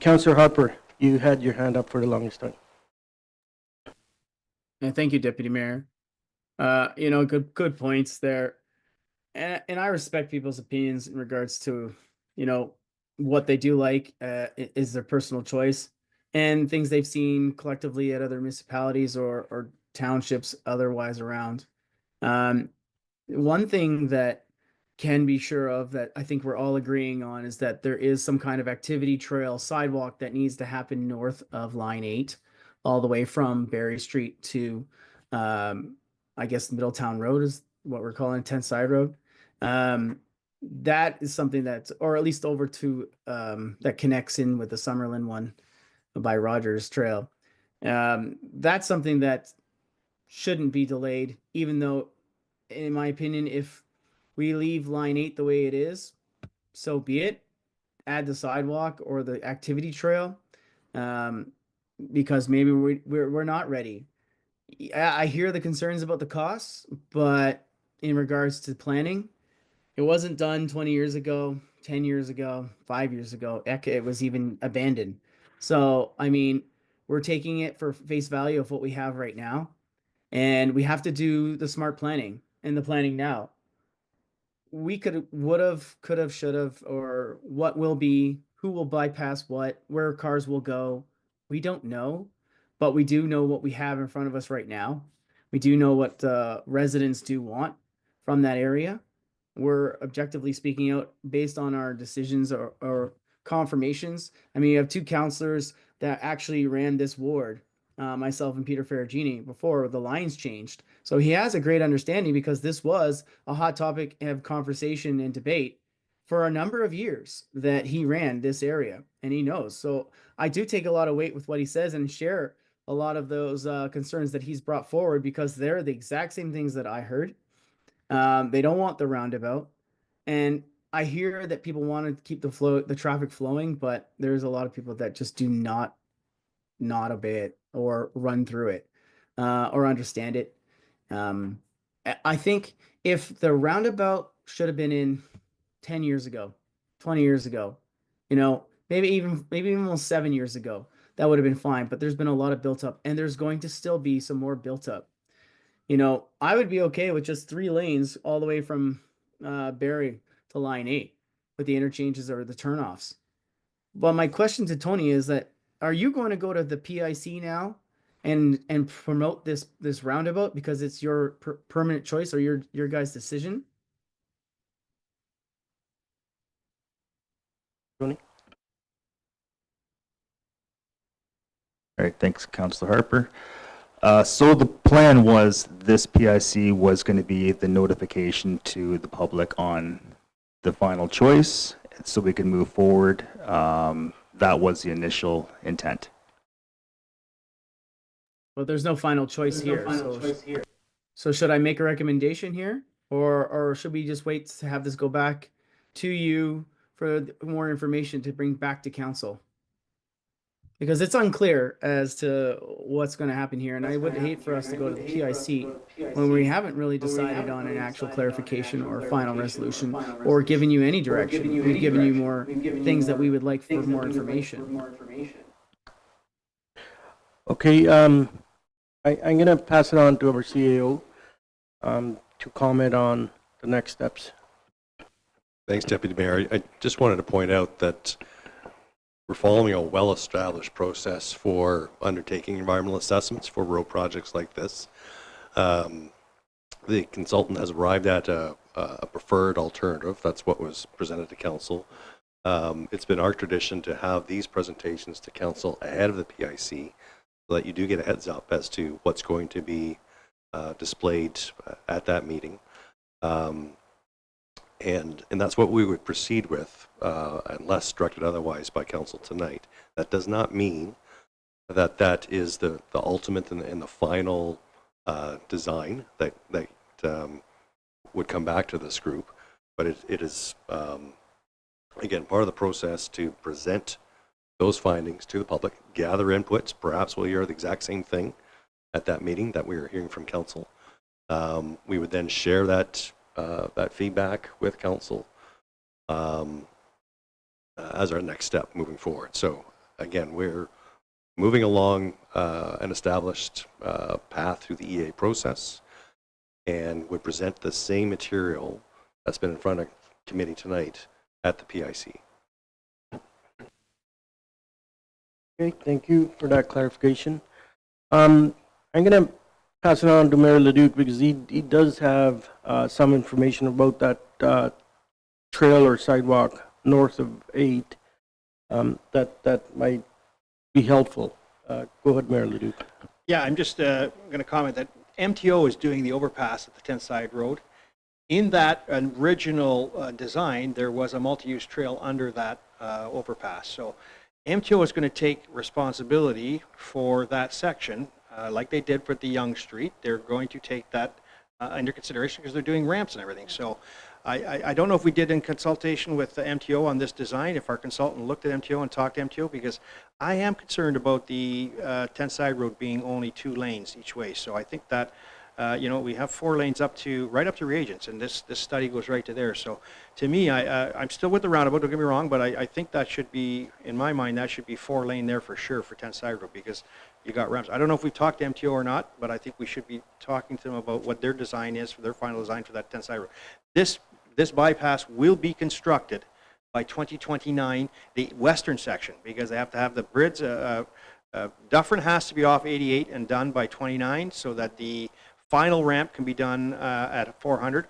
Councillor Harper, you had your hand up for the longest time. And thank you, Deputy Mayor. You know, good points there. And I respect people's opinions in regards to, you know, what they do like is their personal choice, and things they've seen collectively at other municipalities or townships otherwise around. One thing that can be sure of that I think we're all agreeing on is that there is some kind of activity trail sidewalk that needs to happen north of line 8, all the way from Berry Street to, I guess Middletown Road is what we're calling 10th Side Road. That is something that's, or at least over to, that connects in with the Summerlin one by Rogers Trail. That's something that shouldn't be delayed, even though, in my opinion, if we leave line 8 the way it is, so be it. Add the sidewalk or the activity trail, because maybe we're not ready. I hear the concerns about the costs, but in regards to planning, it wasn't done 20 years ago, 10 years ago, 5 years ago. Heck, it was even abandoned. So, I mean, we're taking it for face value of what we have right now, and we have to do the smart planning and the planning now. We would have, could have, should have, or what will be, who will bypass what, where cars will go. We don't know, but we do know what we have in front of us right now. We do know what residents do want from that area. We're objectively speaking out based on our decisions or confirmations. I mean, you have 2 counselors that actually ran this ward, myself and Peter Ferragini, before the lines changed. So he has a great understanding, because this was a hot topic of conversation and debate for a number of years that he ran this area, and he knows. So I do take a lot of weight with what he says and share a lot of those concerns that he's brought forward, because they're the exact same things that I heard. They don't want the roundabout, and I hear that people want to keep the traffic flowing, but there's a lot of people that just do not obey it or run through it, or understand it. I think if the roundabout should have been in 10 years ago, 20 years ago, you know, maybe even almost 7 years ago, that would have been fine. But there's been a lot of built up, and there's going to still be some more built up. You know, I would be okay with just 3 lanes all the way from Barrie to line 8 with the interchanges or the turnoffs. But my question to Tony is that, are you going to go to the PIC now and promote this roundabout because it's your permanent choice or your guys' decision? Tony? All right, thanks, Councillor Harper. So the plan was this PIC was going to be the notification to the public on the final choice, so we can move forward. That was the initial intent. Well, there's no final choice here. So should I make a recommendation here, or should we just wait to have this go back to you for more information to bring back to council? because it's unclear as to what's going to happen here. And I would hate for us to go to the PIC when we haven't really decided on an actual clarification or final resolution or given you any direction. We've given you more things that we would like for more information. Okay, I'm going to pass it on to our CAO to comment on the next steps. Thanks, Deputy Mayor. I just wanted to point out that we're following a well-established process for undertaking environmental assessments for road projects like this. The consultant has arrived at a preferred alternative. That's what was presented to council. It's been our tradition to have these presentations to council ahead of the PIC so that you do get a heads up as to what's going to be displayed at that meeting. And that's what we would proceed with unless directed otherwise by council tonight. That does not mean that that is the ultimate and the final design that would come back to this group, but it is again part of the process to present those findings to the public, gather inputs. Perhaps we'll hear the exact same thing at that meeting that we are hearing from council. We would then share that feedback with council as our next step moving forward. So again, we're moving along an established path through the EA process and would present the same material that's been in front of committee tonight at the PIC. Okay, thank you for that clarification. I'm going to pass it on to Mayor Leduc because he does have some information about that trail or sidewalk north of 8 that might be helpful. Go ahead, Mayor Leduc. Yeah, I'm just going to comment that MTO is doing the overpass at the 10th Side Road. In that original design, there was a multi-use trail under that overpass. So MTO is going to take responsibility for that section, like they did for the Young Street. They're going to take that under consideration because they're doing ramps and everything. So I don't know if we did in consultation with the MTO on this design, if our consultant looked at MTO and talked to MTO, because I am concerned about the 10th Side Road being only 2 lanes each way. So I think that we have 4 lanes right up to Reagents, and this study goes right to there. So to me, I'm still with the roundabout, don't get me wrong, but I think that should be, in my mind, that should be 4 lane there for sure for 10th Side Road, because you got ramps. I don't know if we've talked to MTO or not, but I think we should be talking to them about what their design is, for their final design for that 10th Side Road. This bypass will be constructed by 2029, the western section, because they have to have the bridge. Dufferin has to be off 88 and done by 29 so that the final ramp can be done at 400.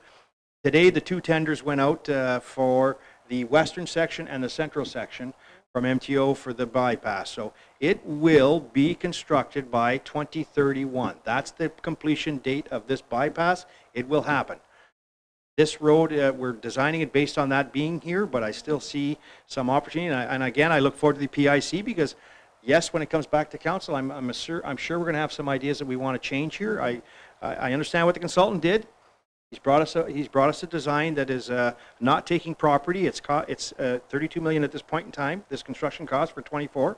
Today, the 2 tenders went out for the western section and the central section from MTO for the bypass. So it will be constructed by 2031. That's the completion date of this bypass. It will happen. This road, we're designing it based on that being here, but I still see some opportunity. And again, I look forward to the PIC because, yes, when it comes back to council, I'm sure we're going to have some ideas that we want to change here. I understand what the consultant did. He's brought us a design that is not taking property. It's 32 million at this point in time. This construction cost for 24.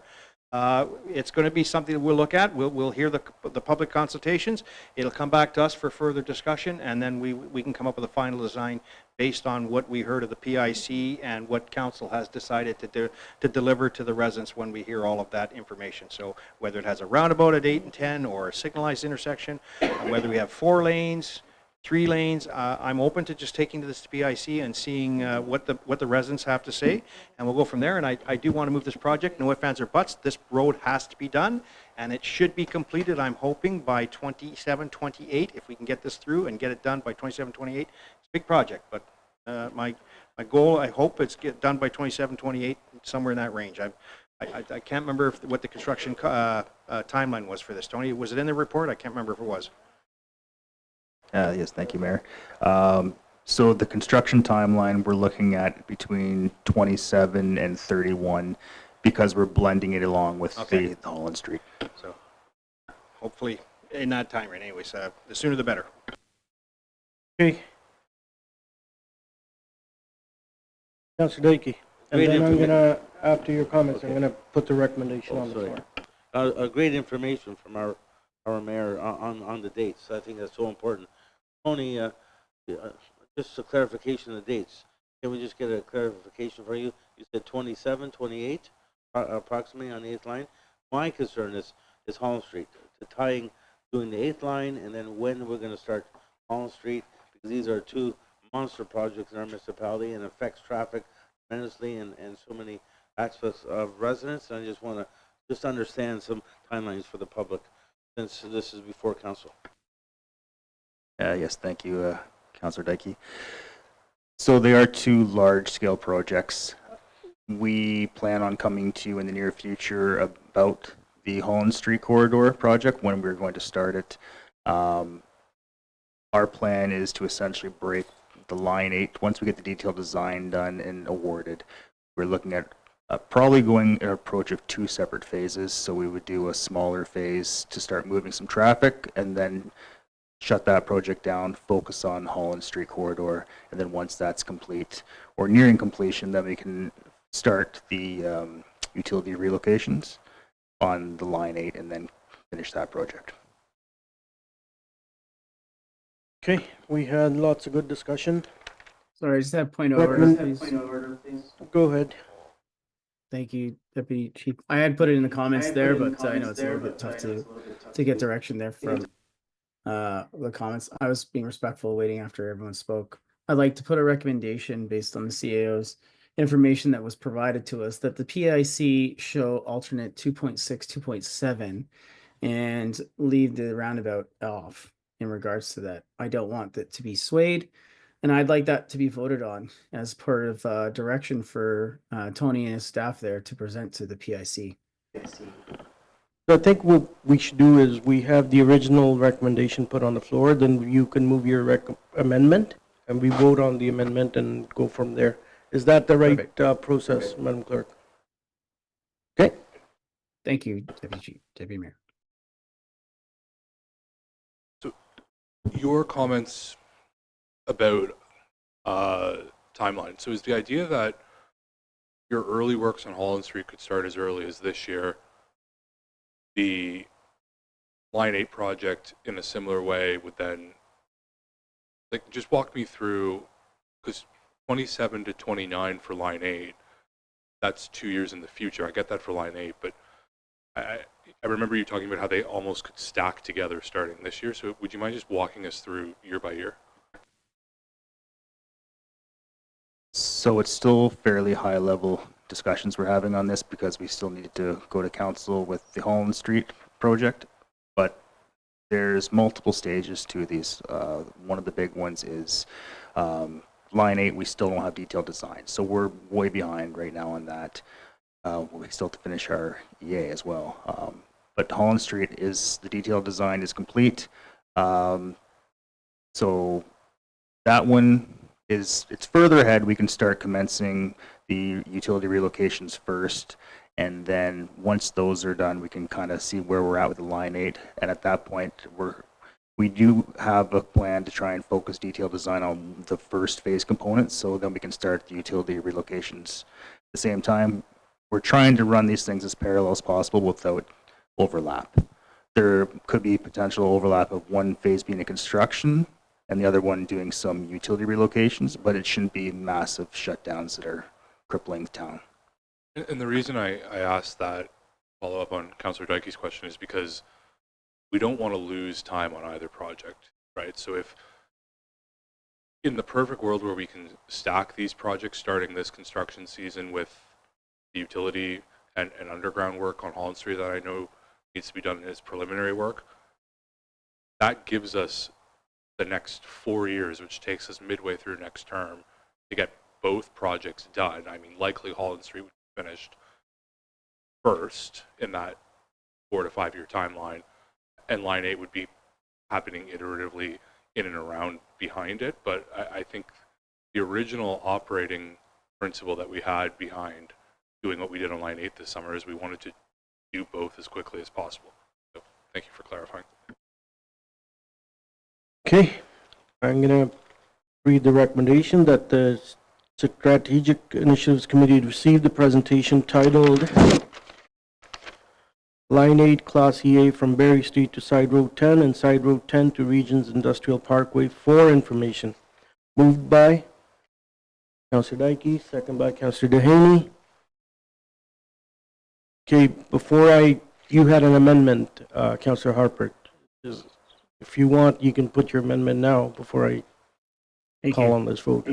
It's going to be something that we'll look at. We'll hear the public consultations. It'll come back to us for further discussion, and then we can come up with a final design based on what we heard of the PIC and what council has decided to deliver to the residents when we hear all of that information. So whether it has a roundabout at 8 and 10 or a signalized intersection, whether we have 4 lanes, 3 lanes, I'm open to just taking to this PIC and seeing what the residents have to say, and we'll go from there. And I do want to move this project, no ifs, ands, or buts. This road has to be done, and it should be completed, I'm hoping, by 27, 28, if we can get this through and get it done by 27, 28. It's a big project, but my goal, I hope it's get done by 27, 28, somewhere in that range. I can't remember what the construction timeline was for this. Tony, was it in the report? I can't remember if it was. Yes, thank you, Mayor. So the construction timeline, we're looking at between 27 and 31 because we're blending it along with the Holland Street. So hopefully in that time range. Anyways, the sooner the better. Okay. Councilor Daikey. And Great then I'm information. gonna, after your comments, I'm Okay. gonna put the recommendation Oh, on the sorry. floor. Great information from our mayor on the dates. I think that's so important. Tony, just a clarification of the dates. Can we just get a clarification for you? You said 27, 28, approximately on the 8th line. My concern is Holland Street, doing the 8th line, and then when we're going to start Holland Street, because these are two monster projects in our municipality and affects traffic tremendously and so many aspects of residents. And I just want to just understand some timelines for the public, since this is before council. Yes, thank you, Councillor Dykey. So they are two large-scale projects. We plan on coming to you in the near future about the Holland Street Corridor project, when we're going to start it. Our plan is to essentially break the Line 8, once we get the detailed design done and awarded. We're looking at probably going an approach of two separate phases. So we would do a smaller phase to start moving some traffic, and then shut that project down, focus on Holland Street Corridor, and then once that's complete or nearing completion, then we can start the utility relocations on the Line 8 and then finish that project. Okay, we had lots of good discussion. Sorry, I just have point of order, please. Go ahead. Thank you, Deputy Chief. I had put it in the comments there, but I know it's a little bit tough to get direction there from the comments. I was being respectful, waiting after everyone spoke. I'd like to put a recommendation based on the CAO's information that was provided to us that the PIC show alternate 2.6, 2.7 and leave the roundabout off in regards to that. I don't want that to be swayed, and I'd like that to be voted on as part of direction for Tony and his staff there to present to the PIC. So I think what we should do is we have the original recommendation put on the floor, then you can move your amendment, and we vote on the amendment and go from there. Is that the right process, Madam Clerk? Okay. Thank you, Deputy Mayor. So your comments about timeline. So is the idea that your early works on Holland Street could start as early as this year? The Line 8 project in a similar way would then, like, just walk me through, because 27 to 29 for Line 8, that's 2 years in the future. I get that for Line 8, but I remember you talking about how they almost could stack together starting this year. So would you mind just walking us through year by year? So it's still fairly high level discussions we're having on this, because we still need to go to council with the Holland Street project, but there's multiple stages to these. One of the big ones is Line 8, we still don't have detailed design, so we're way behind right now on that. We still have to finish our EA as well. But Holland Street is, the detailed design is complete. So that one is, it's further ahead. We can start commencing the utility relocations first, and then once those are done, we can kind of see where we're at with the Line 8. And at that point, we do have a plan to try and focus detailed design on the first phase components, so then we can start the utility relocations. At the same time, we're trying to run these things as parallel as possible without overlap. There could be potential overlap of one phase being a construction and the other one doing some utility relocations, but it shouldn't be massive shutdowns that are crippling the town. And the reason I asked that, follow up on Councillor Dykey's question, is because we don't want to lose time on either project, right? So if in the perfect world where we can stack these projects starting this construction season with the utility and underground work on Holland Street that I know needs to be done as preliminary work, that gives us the next 4 years, which takes us midway through next term to get both projects done. I mean, likely Holland Street would be finished first in that 4 to 5 year timeline, and Line 8 would be happening iteratively in and around behind it. But I think the original operating principle that we had behind doing what we did on Line 8 this summer is we wanted to do both as quickly as possible. So thank you for clarifying. Okay, I'm gonna read the recommendation that the Strategic Initiatives Committee received the presentation titled Line 8 Class EA from Berry Street to Side Road 10 and Side Road 10 to Regions Industrial Parkway for information. Moved by Councillor Dyke, second by Councillor Dehaney. Okay, you had an amendment, Councillor Harper. If you want, you can put your amendment now before I call on this vote.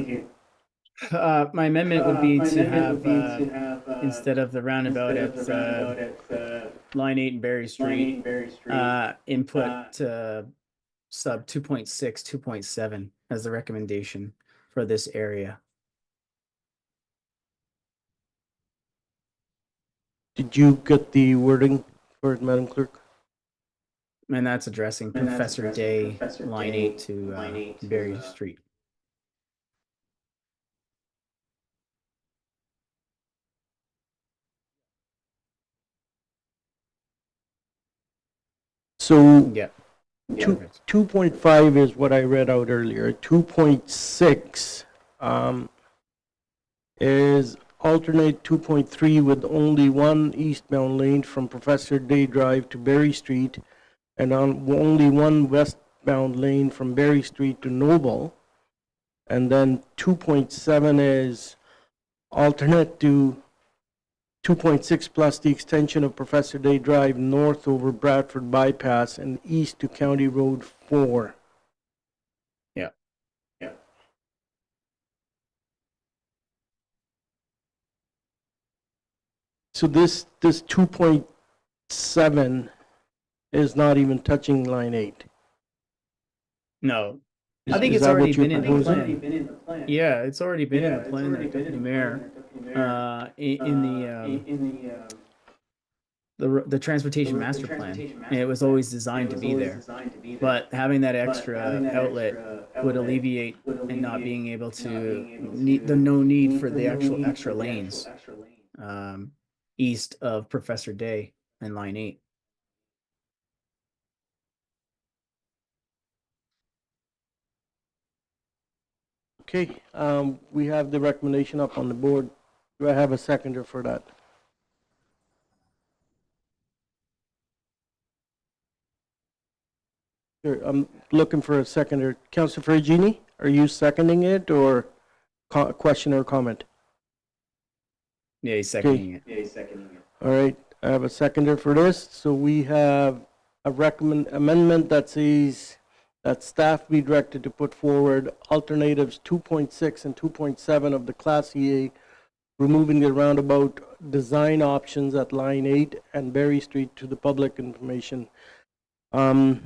My amendment would be to have, instead of the roundabout at line 8 and Berry Street, input sub 2.6, 2.7 as the recommendation for this area. Did you get the wording for it, Madam Clerk? And that's addressing Professor Day, line 8 to Berry Street. So Yeah. 2.5 is what I read out earlier. 2.6 is alternate 2.3 with only one eastbound lane from Professor Day Drive to Berry Street and only one westbound lane from Berry Street to Noble. And then 2.7 is alternate to 2.6 plus the extension of Professor Day Drive north over Bradford Bypass and east to County Road 4. Yeah. So this 2.7 is not even touching line 8. No. Is- I think is it's that already what you're been in the proposing? plan. Yeah, it's already been in the plan, Deputy Mayor. The transportation master plan, and it was always designed to be there. But having that extra outlet would alleviate and not being able to no need for the actual extra lanes east of Professor Day and line 8. Okay, we have the recommendation up on the board. Do I have a seconder for that? Sure, I'm looking for a seconder. Councillor Ferragini, are you seconding it or question or comment? Yeah, he's seconding it. All right, I have a seconder for this. So we have a amendment that says that staff be directed to put forward alternatives 2.6 and 2.7 of the Class EA, removing the roundabout design options at line 8 and Berry Street to the public information. So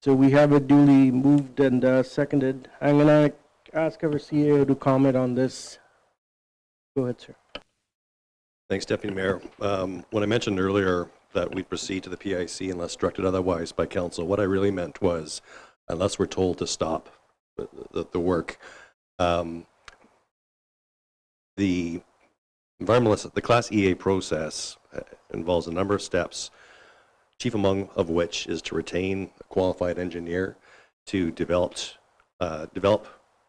we have it duly moved and seconded. I'm going to ask our CEO to comment on this. Go ahead, sir. Thanks, Deputy Mayor. When I mentioned earlier that we proceed to the PIC unless directed otherwise by council, what I really meant was unless we're told to stop the work. The environmentalist, the Class EA process involves a number of steps, chief among of which is to retain a qualified engineer to develop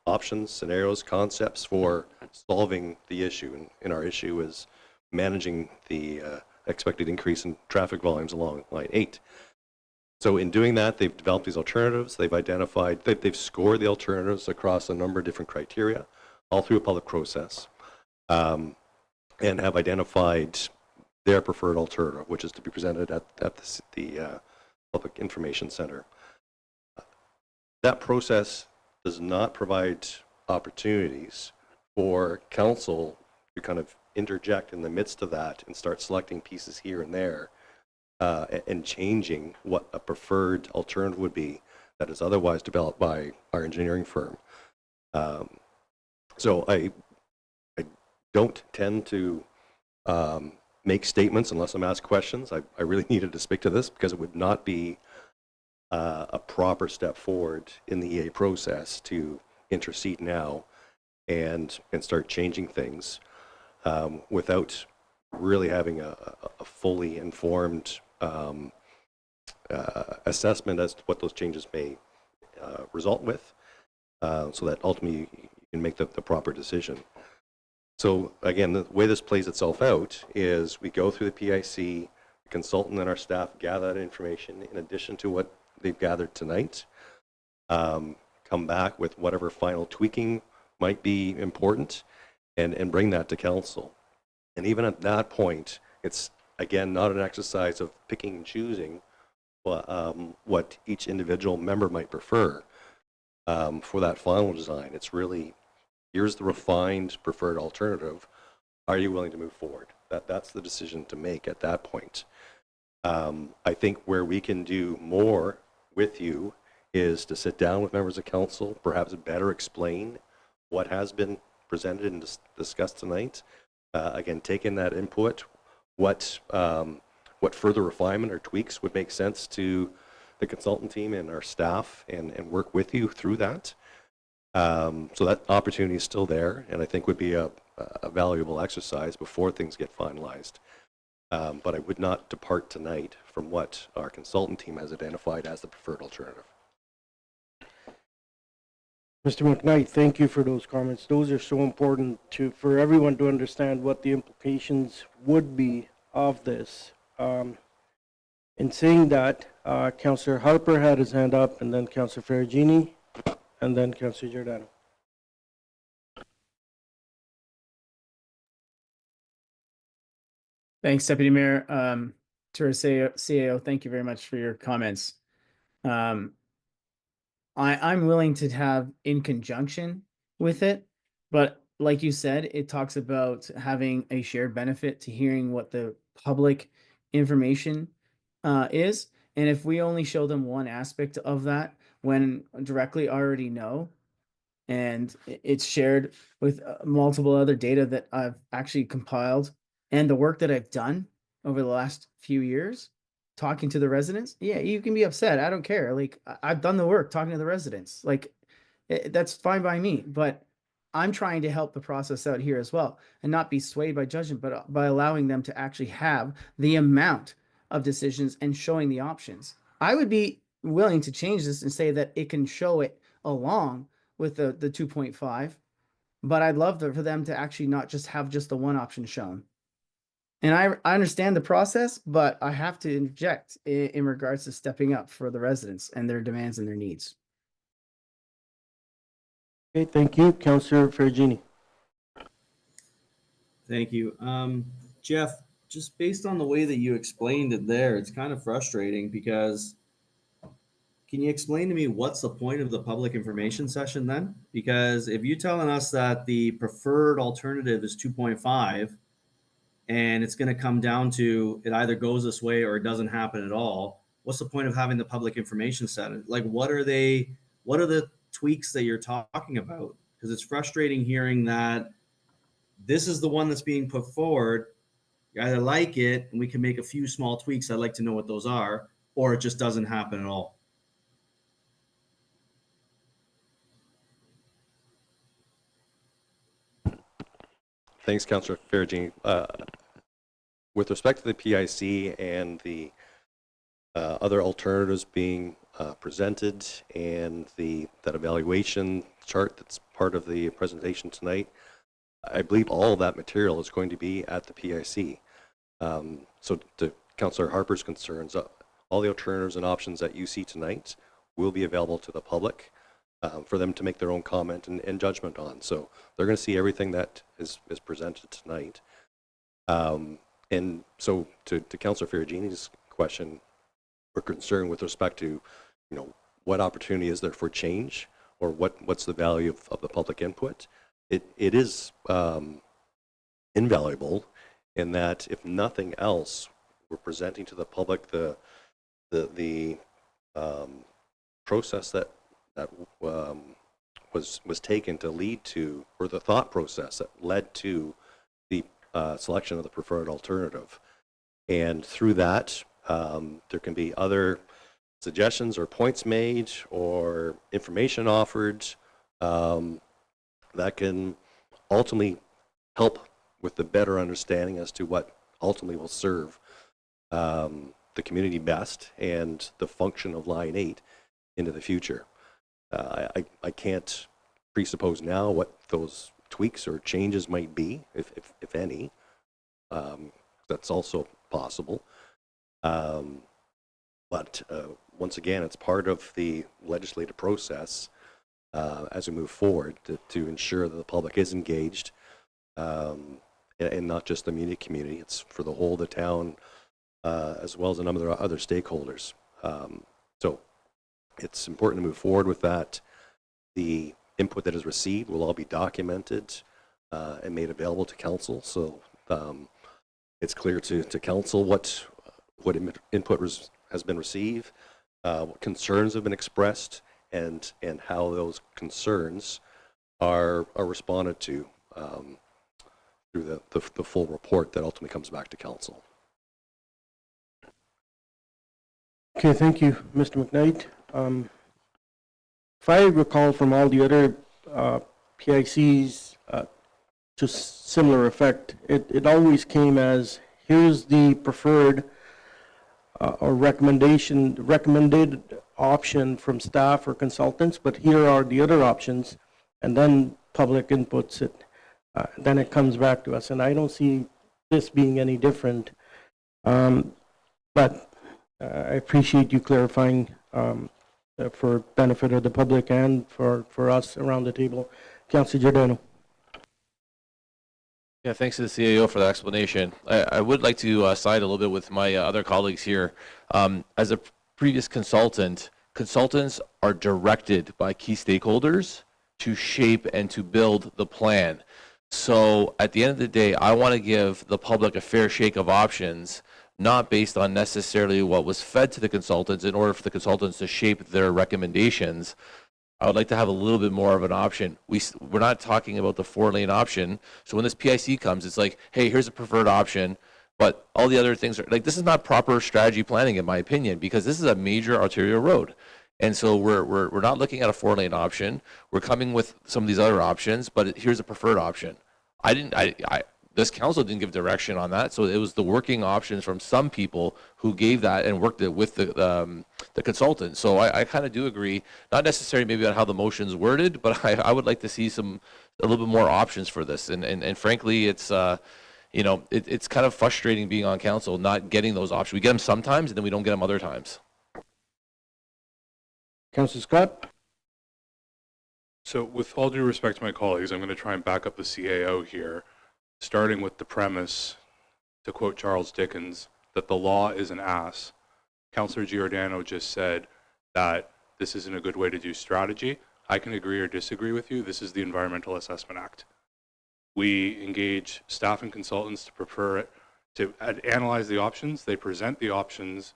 options, scenarios, concepts for solving the issue. And our issue is managing the expected increase in traffic volumes along line 8. So in doing that, they've developed these alternatives. They've identified, they've scored the alternatives across a number of different criteria, all through a public process, and have identified their preferred alternative, which is to be presented at the Public Information Center. That process does not provide opportunities for council to kind of interject in the midst of that and start selecting pieces here and there and changing what a preferred alternative would be that is otherwise developed by our engineering firm. So I don't tend to make statements unless I'm asked questions. I really needed to speak to this because it would not be a proper step forward in the EA process to intercede now and start changing things without really having a fully informed assessment as to what those changes may result with, so that ultimately can make the proper decision. So again, the way this plays itself out is we go through the PIC, the consultant and our staff gather that information in addition to what they've gathered tonight, come back with whatever final tweaking might be important, and bring that to council. And even at that point, it's again not an exercise of picking and choosing what each individual member might prefer for that final design. It's really, here's the refined preferred alternative. Are you willing to move forward? That's the decision to make at that point. I think where we can do more with you is to sit down with members of council, perhaps better explain what has been presented and discussed tonight. Again, take in that input, what further refinement or tweaks would make sense to the consultant team and our staff, and work with you through that. So that opportunity is still there, and I think would be a valuable exercise before things get finalized. But I would not depart tonight from what our consultant team has identified as the preferred alternative. Mr. McKnight, thank you for those comments. Those are so important for everyone to understand what the implications would be of this. In saying that, Councillor Harper had his hand up, and then Councillor Ferragini, and then Councillor Giordano. Thanks, Deputy Mayor. To our CAO, thank you very much for your comments. I'm willing to have in conjunction with it, but like you said, it talks about having a shared benefit to hearing what the public information is. And if we only show them one aspect of that when directly already know, and it's shared with multiple other data that I've actually compiled and the work that I've done over the last few years, talking to the residents, yeah, you can be upset. I don't care. Like, I've done the work talking to the residents. Like, that's fine by me, but I'm trying to help the process out here as well and not be swayed by judgment, but by allowing them to actually have the amount of decisions and showing the options. I would be willing to change this and say that it can show it along with the 2.5, but I'd love for them to actually not just have just the one option shown. And I understand the process, but I have to interject in regards to stepping up for the residents and their demands and their needs. Okay, thank you. Councillor Ferragini. Thank you. Jeff, just based on the way that you explained it there, it's kind of frustrating because can you explain to me what's the point of the public information session then? Because if you're telling us that the preferred alternative is 2.5 and it's going to come down to it either goes this way or it doesn't happen at all, what's the point of having the public information session? Like, what are the tweaks that you're talking about? Because it's frustrating hearing that this is the one that's being put forward. You either like it and we can make a few small tweaks. I'd like to know what those are, or it just doesn't happen at all. Thanks, Councillor Ferragini. With respect to the PIC and the other alternatives being presented and that evaluation chart that's part of the presentation tonight, I believe all of that material is going to be at the PIC. So to Councillor Harper's concerns, all the alternatives and options that you see tonight will be available to the public for them to make their own comment and judgment on. So they're going to see everything that is presented tonight. And so to Councillor Ferragini's question or concern with respect to, what opportunity is there for change, or what's the value of the public input? It is invaluable in that, if nothing else, we're presenting to the public the process that was taken to lead to, or the thought process that led to the selection of the preferred alternative. And through that, there can be other suggestions or points made or information offered that can ultimately help with the better understanding as to what ultimately will serve the community best and the function of Line 8 into the future. I can't presuppose now what those tweaks or changes might be, if any. That's also possible. But once again, it's part of the legislative process as we move forward to ensure that the public is engaged, and not just the immediate community. It's for the whole of the town, as well as a number of other stakeholders. So it's important to move forward with that. The input that is received will all be documented and made available to council. So it's clear to council what input has been received, what concerns have been expressed, and how those concerns are responded to through the full report that ultimately comes back to council. Okay, thank you, Mr. McKnight. If I recall from all the other PICs to similar effect, it always came as, here's the preferred or recommended option from staff or consultants, but here are the other options, and then public inputs it. Then it comes back to us, and I don't see this being any different. But I appreciate you clarifying for benefit of the public and for us around the table. Councillor Giordano. Yeah, thanks to the CAO for that explanation. I would like to side a little bit with my other colleagues here. As a previous consultant, consultants are directed by key stakeholders to shape and to build the plan. So at the end of the day, I want to give the public a fair shake of options, not based on necessarily what was fed to the consultants in order for the consultants to shape their recommendations. I would like to have a little bit more of an option. We're not talking about the 4-lane option. So when this PIC comes, it's like, hey, here's a preferred option, but all the other things are like, this is not proper strategy planning, in my opinion, because this is a major arterial road. And so we're not looking at a 4-lane option. We're coming with some of these other options, but here's a preferred option. This council didn't give direction on that, so it was the working options from some people who gave that and worked it with the consultant. So I kind of do agree, not necessarily maybe on how the motion's worded, but I would like to see a little bit more options for this. And frankly, it's it's kind of frustrating being on council, not getting those options. We get them sometimes, and then we don't get them other times. Councillor Scott. So with all due respect to my colleagues, I'm going to try and back up the CAO here, starting with the premise, to quote Charles Dickens, that the law is an ass. Councillor Giordano just said that this isn't a good way to do strategy. I can agree or disagree with you. This is the Environmental Assessment Act. We engage staff and consultants to analyze the options. They present the options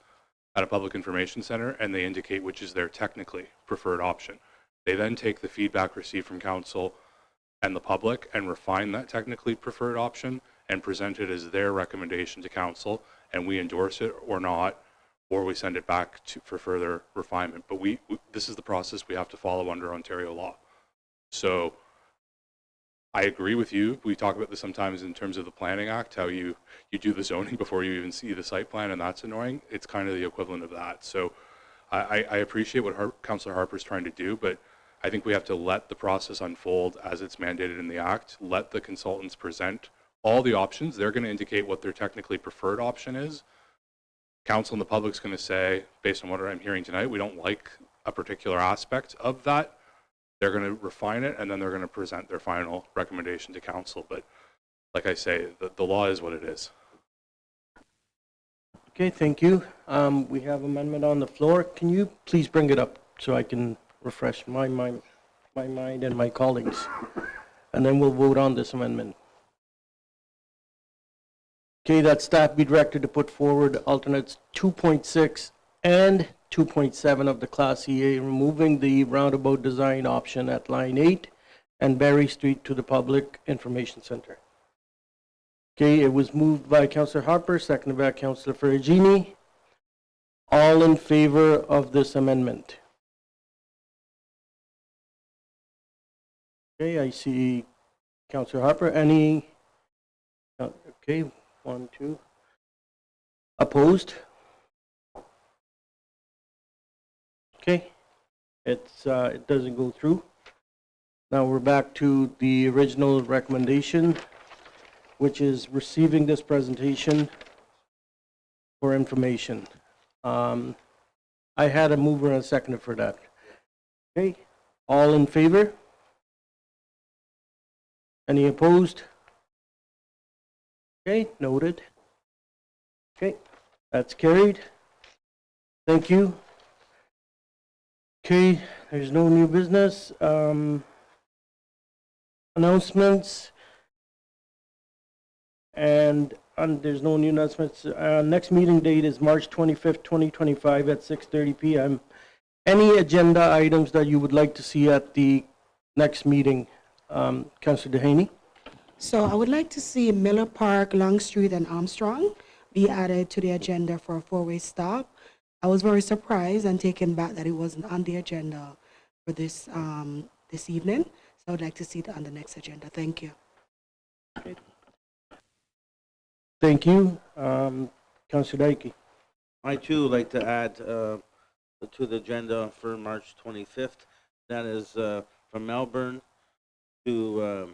at a public information center, and they indicate which is their technically preferred option. They then take the feedback received from council and the public and refine that technically preferred option and present it as their recommendation to council, and we endorse it or not, or we send it back for further refinement. But this is the process we have to follow under Ontario law. So I agree with you. We talk about this sometimes in terms of the Planning Act, how you do the zoning before you even see the site plan, and that's annoying. It's kind of the equivalent of that. So I appreciate what Councillor Harper's trying to do, but I think we have to let the process unfold as it's mandated in the Act. Let the consultants present all the options. They're going to indicate what their technically preferred option is. Council and the public's going to say, based on what I'm hearing tonight, we don't like a particular aspect of that. They're going to refine it, and then they're going to present their final recommendation to council. But like I say, the law is what it is. Okay, thank you. We have amendment on the floor. Can you please bring it up so I can refresh my mind and my colleagues, and then we'll vote on this amendment. Okay, that staff be directed to put forward alternates 2.6 and 2.7 of the Class EA, removing the roundabout design option at line 8 and Barry Street to the Public Information Center. Okay, it was moved by Councillor Harper, seconded by Councillor Ferragini. All in favor of this amendment? Okay, I see Councillor Harper. Any? Okay, 1, 2. Opposed? Okay, it doesn't go through. Now we're back to the original recommendation, which is receiving this presentation for information. I had a mover and a seconder for that. Okay, all in favor? Any opposed? Okay, noted. Okay, that's carried. Thank you. Okay, there's no new business. Announcements. And there's no new announcements. Next meeting date is March 25th, 2025 at 6:30 p.m. Any agenda items that you would like to see at the next meeting? Councillor Dehaney? So I would like to see Miller Park, Long Street, and Armstrong be added to the agenda for a four-way stop. I was very surprised and taken back that it wasn't on the agenda for this this evening. So I would like to see it on the next agenda. Thank you. Thank you. Councillor Daiki. I too would like to add to the agenda for March 25th. That is from Melbourne to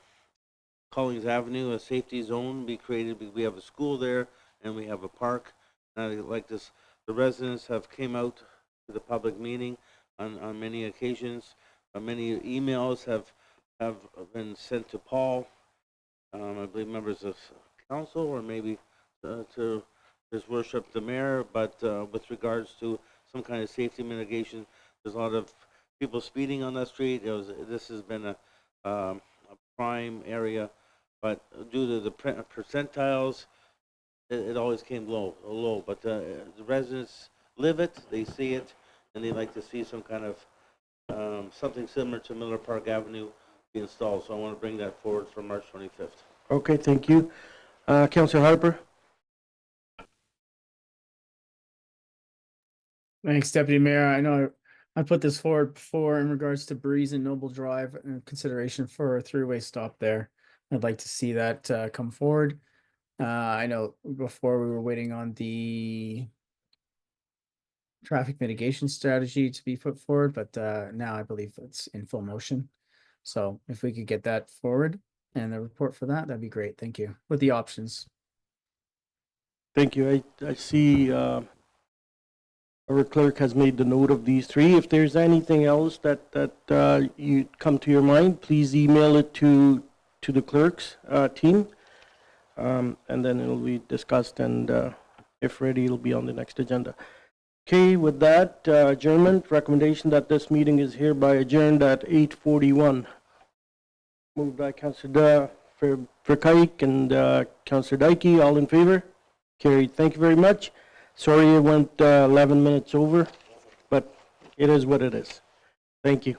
Collins Avenue, a safety zone be created. We have a school there and we have a park. And I like this. The residents have came out to the public meeting on many occasions. Many emails have been sent to Paul. I believe members of council or maybe to His Worship the Mayor. But with regards to some kind of safety mitigation, there's a lot of people speeding on that street. This has been a prime area, but due to the percentiles, it always came low. But the residents live it, they see it, and they like to see some kind of something similar to Miller Park Avenue be installed. So I want to bring that forward for March 25th. Okay, thank you. Councillor Harper? Thanks, Deputy Mayor. I know I put this forward before in regards to Breeze and Noble Drive and consideration for a three-way stop there. I'd like to see that come forward. I know before we were waiting on the traffic mitigation strategy to be put forward, but now I believe it's in full motion. So if we could get that forward and the report for that, that'd be great. Thank you. With the options. Thank you. I see our clerk has made the note of these three. If there's anything else that you come to your mind, please email it to the clerk's team, and then it'll be discussed, and if ready, it'll be on the next agenda. Okay, with that adjournment, recommendation that this meeting is hereby adjourned at 8:41. Moved by Councillor Verkuyk and Councillor Daiki. All in favor? Carried. Thank you very much. Sorry it went 11 minutes over, but it is what it is. Thank you.